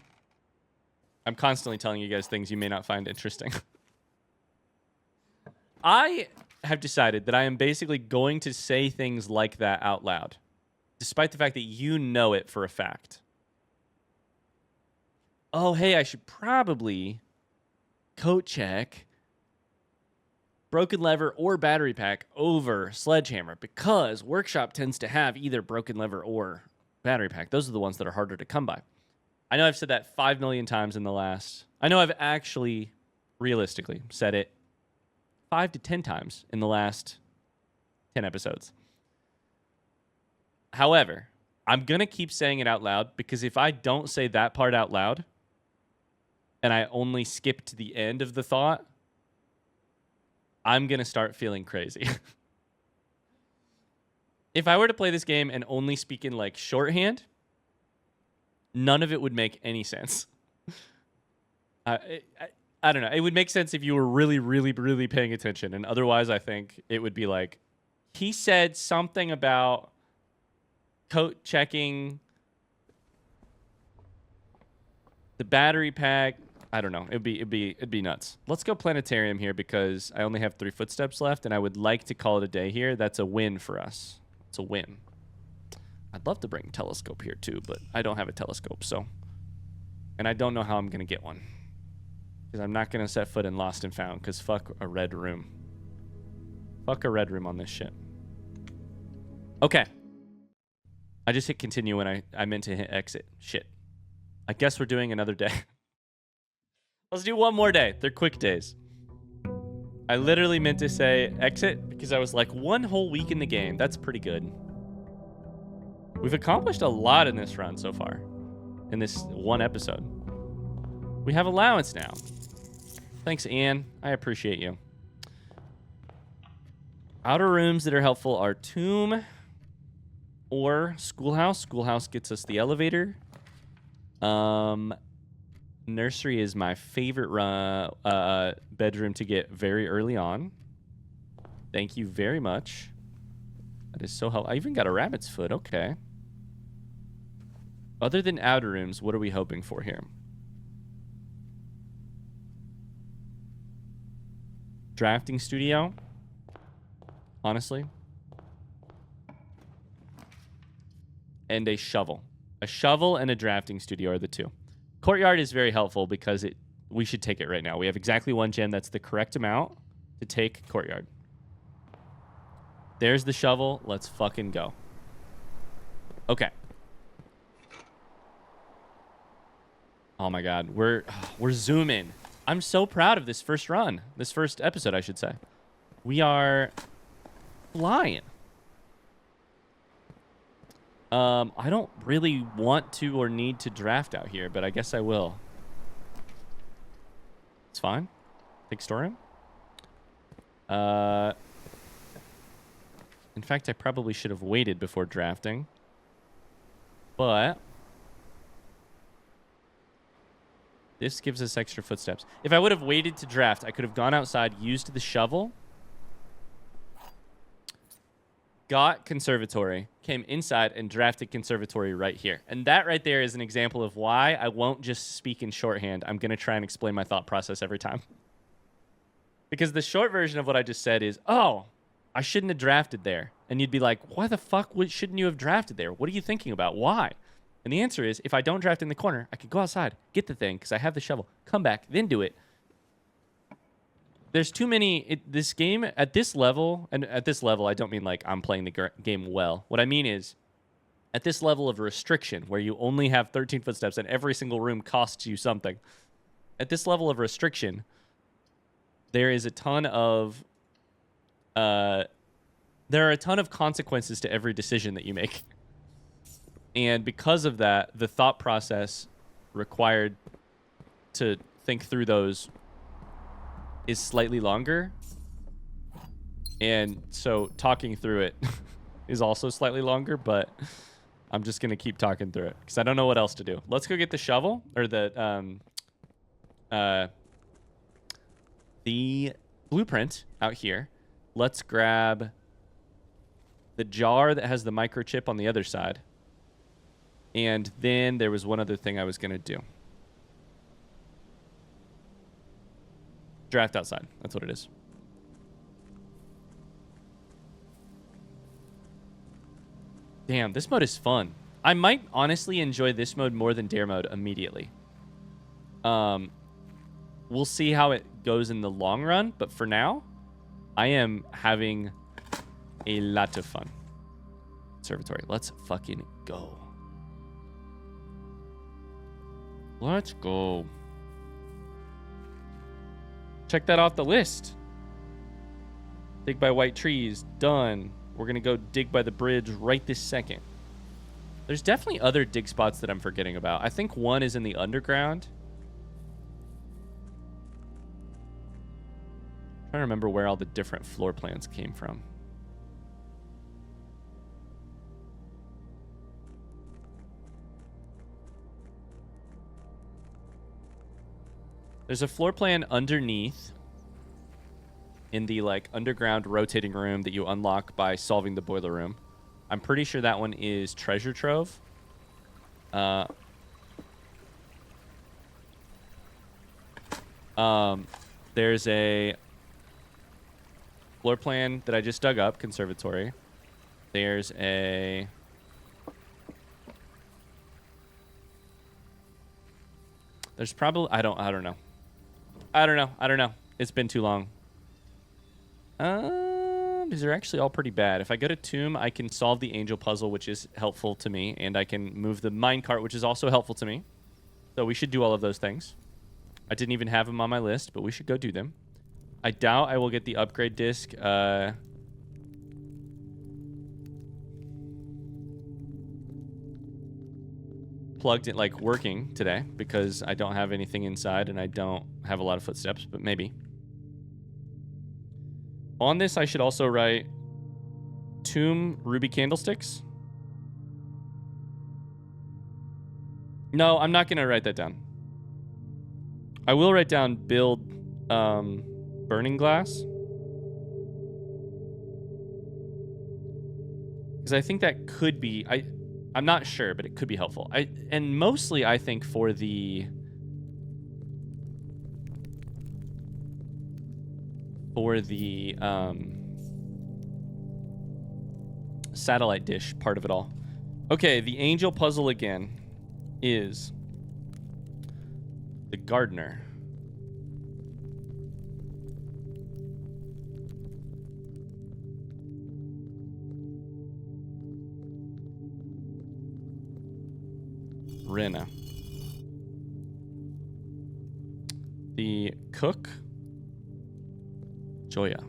constantly telling you guys things you may not find interesting. I have decided that I am basically going to say things like that out loud, despite the fact that you know it for a fact. Oh, hey, I should probably coat check Broken Lever or Battery Pack over Sledgehammer because Workshop tends to have either Broken Lever or Battery Pack. Those are the ones that are harder to come by. I know I've said that 5 million times in the last... I know I've actually, realistically, said it 5 to 10 times in the last 10 episodes. However, I'm going to keep saying it out loud because if I don't say that part out loud and I only skip to the end of the thought, I'm going to start feeling crazy. If I were to play this game and only speak in like shorthand, none of it would make any sense. I don't know. It would make sense if you were really, really, really paying attention. And otherwise, I think it would be like, he said something about coat checking the battery pack. I don't know. It'd be nuts. Let's go planetarium here because I only have 3 footsteps left, and I would like to call it a day here. That's a win for us. It's a win. I'd love to bring telescope here too, but I don't have a telescope, so And I don't know how I'm going to get one. Because I'm not going to set foot in Lost and Found, because fuck a red room. Fuck a red room on this shit. Okay. I just hit continue when I meant to hit exit. Shit. I guess we're doing another day. Let's do one more day. They're quick days. I literally meant to say exit because I was like, one whole week in the game. That's pretty good. We've accomplished a lot in this run so far. In this one episode. We have allowance now. Thanks, Ian. I appreciate you. Outer rooms that are helpful are tomb or schoolhouse. Schoolhouse gets us the elevator. Nursery is my favorite bedroom to get very early on. Thank you very much. That is so helpful. I even got a rabbit's foot. Okay. Other than outer rooms, what are we hoping for here? Drafting studio. Honestly. And a shovel. A shovel and a drafting studio are the two. Courtyard is very helpful because we should take it right now. We have exactly one gem. That's the correct amount to take courtyard. There's the shovel. Let's fucking go. Okay. Oh my god. We're zooming. I'm so proud of this first run. This first episode, I should say. We are flying. I don't really want to or need to draft out here, but I guess I will. It's fine. Take storeroom. In fact, I probably should have waited before drafting. But this gives us extra footsteps. If I would have waited to draft, I could have gone outside, used the shovel, got conservatory, came inside, and drafted conservatory right here. And that right there is an example of why I won't just speak in shorthand. I'm going to try and explain my thought process every time. Because the short version of what I just said is, oh, I shouldn't have drafted there. And you'd be like, why the fuck shouldn't you have drafted there? What are you thinking about? Why? And the answer is, if I don't draft in the corner, I could go outside, get the thing, because I have the shovel, come back, then do it. There's too many... this game, at this level, and at this level, I don't mean like I'm playing the game well. What I mean is, at this level of restriction, where you only have 13 footsteps and every single room costs you something, at this level of restriction, there is a ton of... there are a ton of consequences to every decision that you make. And because of that, the thought process required to think through those is slightly longer. And so talking through it is also slightly longer, but I'm just going to keep talking through it because I don't know what else to do. Let's go get the shovel or the blueprint out here. Let's grab the jar that has the microchip on the other side. And then there was one other thing I was going to do. Draft outside. That's what it is. Damn, this mode is fun. I might honestly enjoy this mode more than Dare mode immediately. We'll see how it goes in the long run, but for now, I am having a lot of fun. Conservatory. Let's fucking go. Let's go. Check that off the list. Dig by white trees. Done. We're going to go dig by the bridge right this second. There's definitely other dig spots that I'm forgetting about. I think one is in the underground. I'm trying to remember where all the different floor plans came from. There's a floor plan underneath in the like underground rotating room that you unlock by solving the boiler room. I'm pretty sure that one is treasure trove. There's a floor plan that I just dug up, conservatory. There's a There's probably I don't know. I don't know. It's been too long. These are actually all pretty bad. If I go to Tomb, I can solve the angel puzzle, which is helpful to me, and I can move the minecart, which is also helpful to me. So we should do all of those things. I didn't even have them on my list, but we should go do them. I doubt I will get the upgrade disc. Plugged in, like working today, because I don't have anything inside and I don't have a lot of footsteps, but maybe. On this, I should also write Tomb Ruby Candlesticks. No, I'm not going to write that down. I will write down build burning glass. Because I think that could be... I'm not sure, but it could be helpful. And mostly, I think, for the... satellite dish part of it all. Okay, the angel puzzle again is the gardener. Rena. The cook. Joya.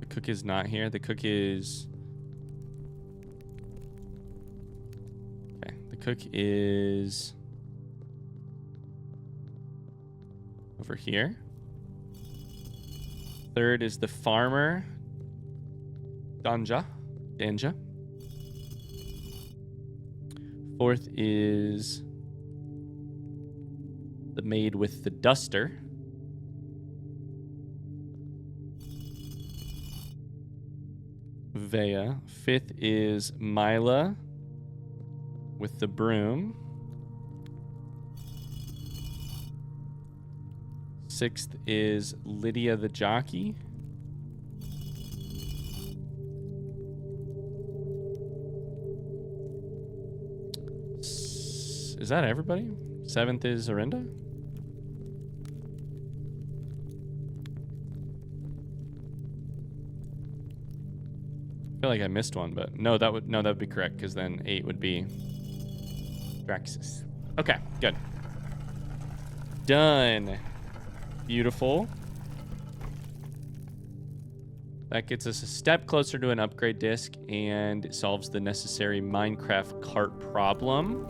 The cook is not here. The cook is... Okay. The cook is... over here. Third is the farmer. Danja. Fourth is the maid with the duster. Vea. Fifth is Mila with the broom. Sixth is Lydia the jockey. Is that everybody? Seventh is Orinda. I feel like I missed one, but no, that would be correct, because then 8 would be Draxus. Okay, good. Done. Beautiful. That gets us a step closer to an upgrade disc, and it solves the necessary Minecraft cart problem.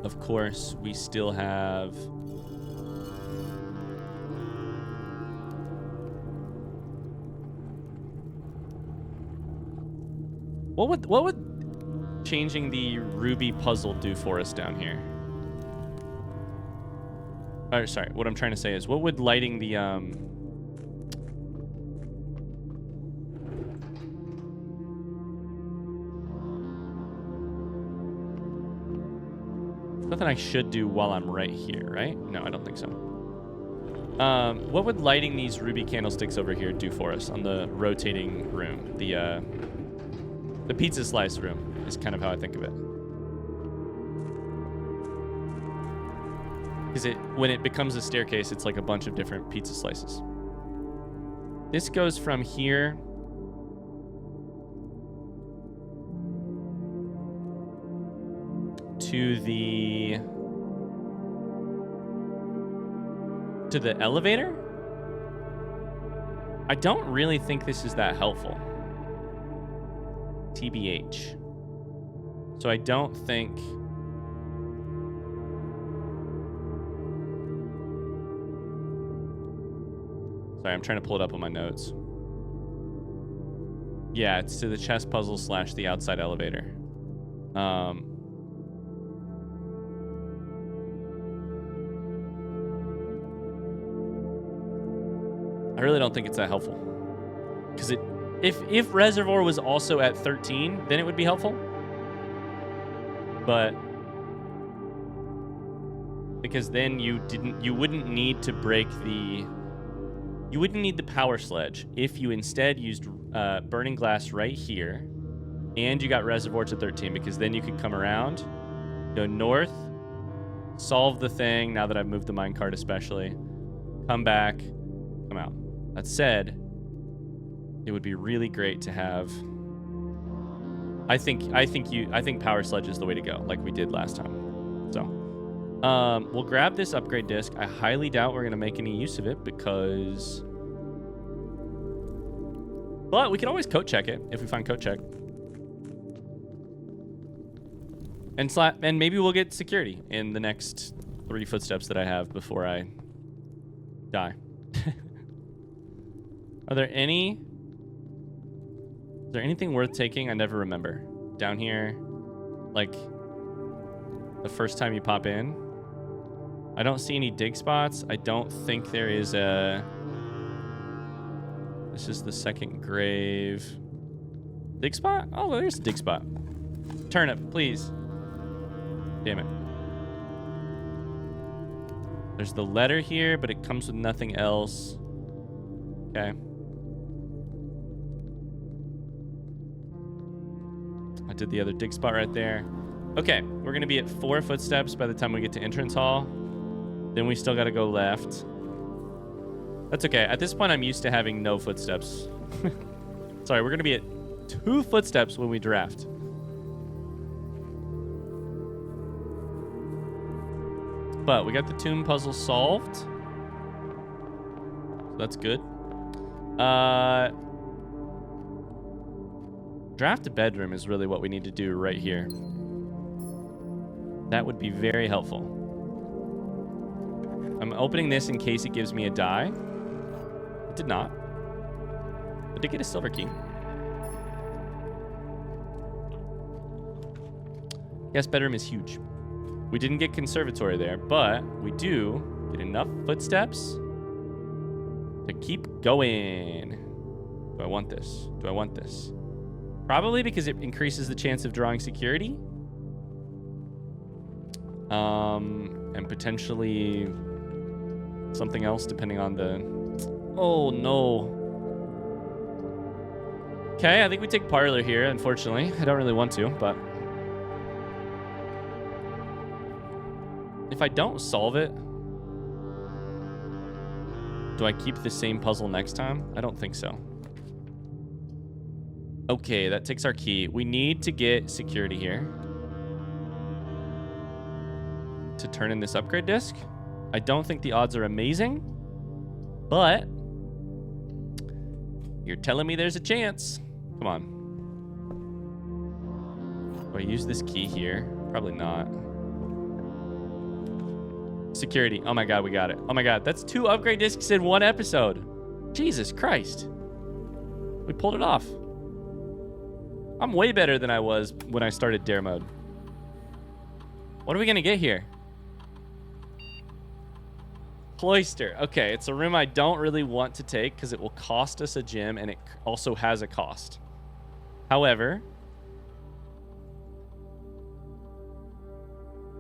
Of course, we still have... What would changing the ruby puzzle do for us down here? Or, sorry, what I'm trying to say is, what would lighting the nothing I should do while I'm right here, right? No, I don't think so. What would lighting these ruby candlesticks over here do for us on the rotating room? The pizza slice room is kind of how I think of it. Because when it becomes a staircase, it's like a bunch of different pizza slices. This goes from here to the elevator. I don't really think this is that helpful. TBH. So I don't think... Sorry, I'm trying to pull it up on my notes. Yeah, it's to the chess puzzle / the outside elevator. I really don't think it's that helpful. Because if Reservoir was also at 13, then it would be helpful. But because then you wouldn't need to break the... You wouldn't need the power sledge if you instead used burning glass right here And you got reservoir to 13 because then you could come around, go north, solve the thing now that I've moved the minecart especially, come back, come out. That said, it would be really great to have... I think Power Sledge is the way to go, like we did last time. So, we'll grab this upgrade disc. I highly doubt we're going to make any use of it because... But we can always coat check it if we find coat check. And maybe we'll get security in the next 3 footsteps that I have before I die. Is there anything worth taking? I never remember. Down here, like the first time you pop in. I don't see any dig spots. I don't think there is a... This is the second grave. Dig spot? Oh, there's a dig spot. Turnip, please. Damn it. There's the letter here, but it comes with nothing else. Okay. I did the other dig spot right there. Okay, we're going to be at 4 footsteps by the time we get to entrance hall. Then we still got to go left. That's okay. At this point, I'm used to having no footsteps. Sorry, we're going to be at 2 footsteps when we draft. But we got the tomb puzzle solved. So that's good. Draft a bedroom is really what we need to do right here. That would be very helpful. I'm opening this in case it gives me a die. It did not. I did get a silver key. Yes, bedroom is huge. We didn't get conservatory there, but we do get enough footsteps to keep going. Do I want this? Do I want this? Probably because it increases the chance of drawing security. And potentially something else depending on the... Oh, no. Okay, I think we take parlor here, unfortunately. I don't really want to, but... If I don't solve it, do I keep the same puzzle next time? I don't think so. Okay, that takes our key. We need to get security here to turn in this upgrade disc. I don't think the odds are amazing, but you're telling me there's a chance. Come on. Do I use this key here? Probably not. Security. Oh my god, we got it. Oh my god, that's 2 upgrade discs in 1 episode. Jesus Christ. We pulled it off. I'm way better than I was when I started dare mode. What are we gonna get here? Cloister. Okay, it's a room I don't really want to take because it will cost us a gem and it also has a cost. However...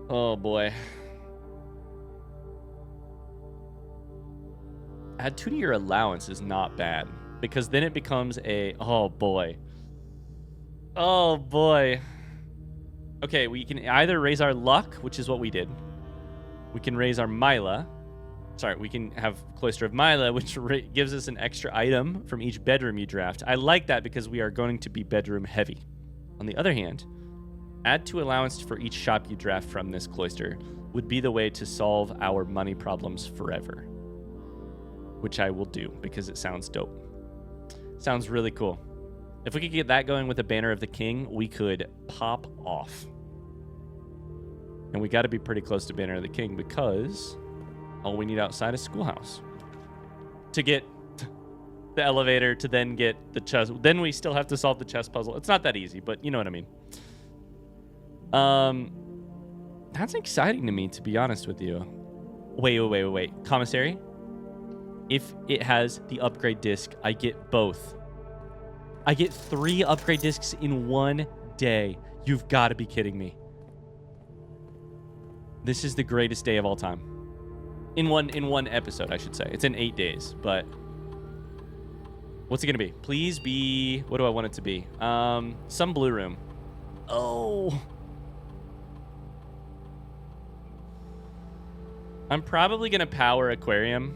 Oh boy. Add 2 to your allowance is not bad because then it becomes a... Oh boy. Oh boy. Okay, we can either raise our luck, which is what we did. We can raise our Mila. Sorry, we can have Cloister of Mila, which gives us an extra item from each bedroom you draft. I like that because we are going to be bedroom heavy. On the other hand, add 2 allowance for each shop you draft from this cloister would be the way to solve our money problems forever. Which I will do because it sounds dope. Sounds really cool. If we could get that going with a Banner of the King, we could pop off. And we got to be pretty close to Banner of the King because all we need outside is Schoolhouse. To get the elevator, to then get the chess. Then we still have to solve the chess puzzle. It's not that easy, but you know what I mean. That's exciting to me, to be honest with you. Wait. Commissary? If it has the upgrade disc, I get both. I get 3 upgrade discs in 1 day. You've got to be kidding me. This is the greatest day of all time. In one episode, I should say. It's in 8 days, but What's it gonna be? Please be, what do I want it to be? Some blue room. Oh. I'm probably gonna power aquarium.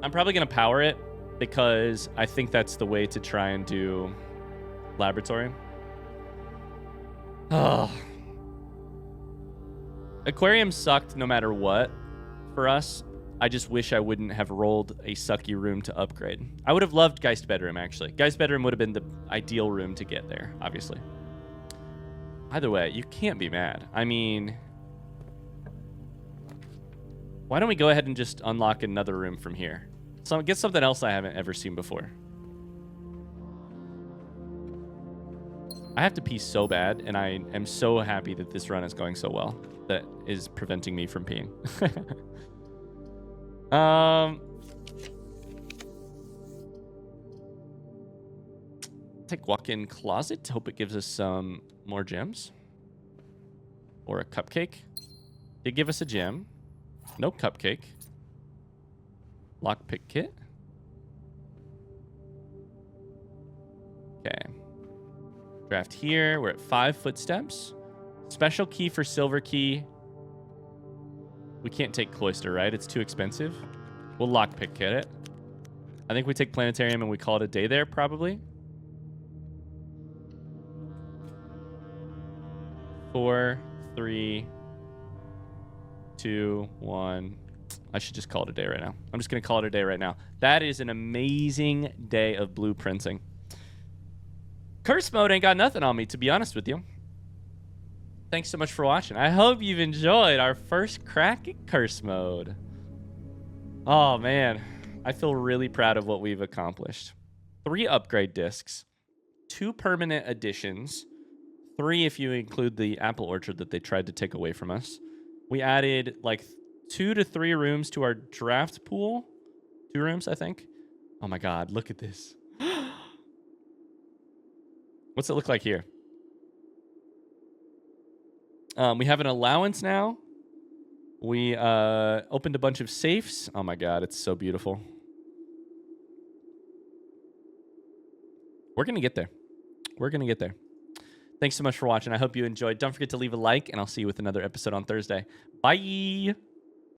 I'm probably gonna power it because I think that's the way to try and do laboratory. Oh. Aquarium sucked no matter what for us. I just wish I wouldn't have rolled a sucky room to upgrade. I would have loved Geist Bedroom, actually. Geist Bedroom would have been the ideal room to get there, obviously. Either way, you can't be mad. I mean, why don't we go ahead and just unlock another room from here? So get something else I haven't ever seen before. I have to pee so bad, and I am so happy that this run is going so well. That is preventing me from peeing. Take walk-in closet. Hope it gives us some more gems. Or a cupcake. Did give us a gem. No cupcake. Lockpick kit. Okay. Draft here. We're at 5 footsteps. Special key for silver key. We can't take cloister, right? It's too expensive. We'll lockpick kit it. I think we take planetarium and we call it a day there, probably. 4, 3, 2, 1. I should just call it a day right now. I'm just going to call it a day right now. That is an amazing day of blueprinting. Curse mode ain't got nothing on me, to be honest with you. Thanks so much for watching. I hope you've enjoyed our first crack at curse mode. Oh, man. I feel really proud of what we've accomplished. 3 upgrade discs. 2 permanent additions. 3 if you include the apple orchard that they tried to take away from us. We added like 2 to 3 rooms to our draft pool. 2 rooms, I think. Oh my God, look at this. What's it look like here? We have an allowance now. We opened a bunch of safes. Oh my God, it's so beautiful. We're going to get there. We're going to get there. Thanks so much for watching. I hope you enjoyed. Don't forget to leave a like, and I'll see you with another episode on Thursday. Bye.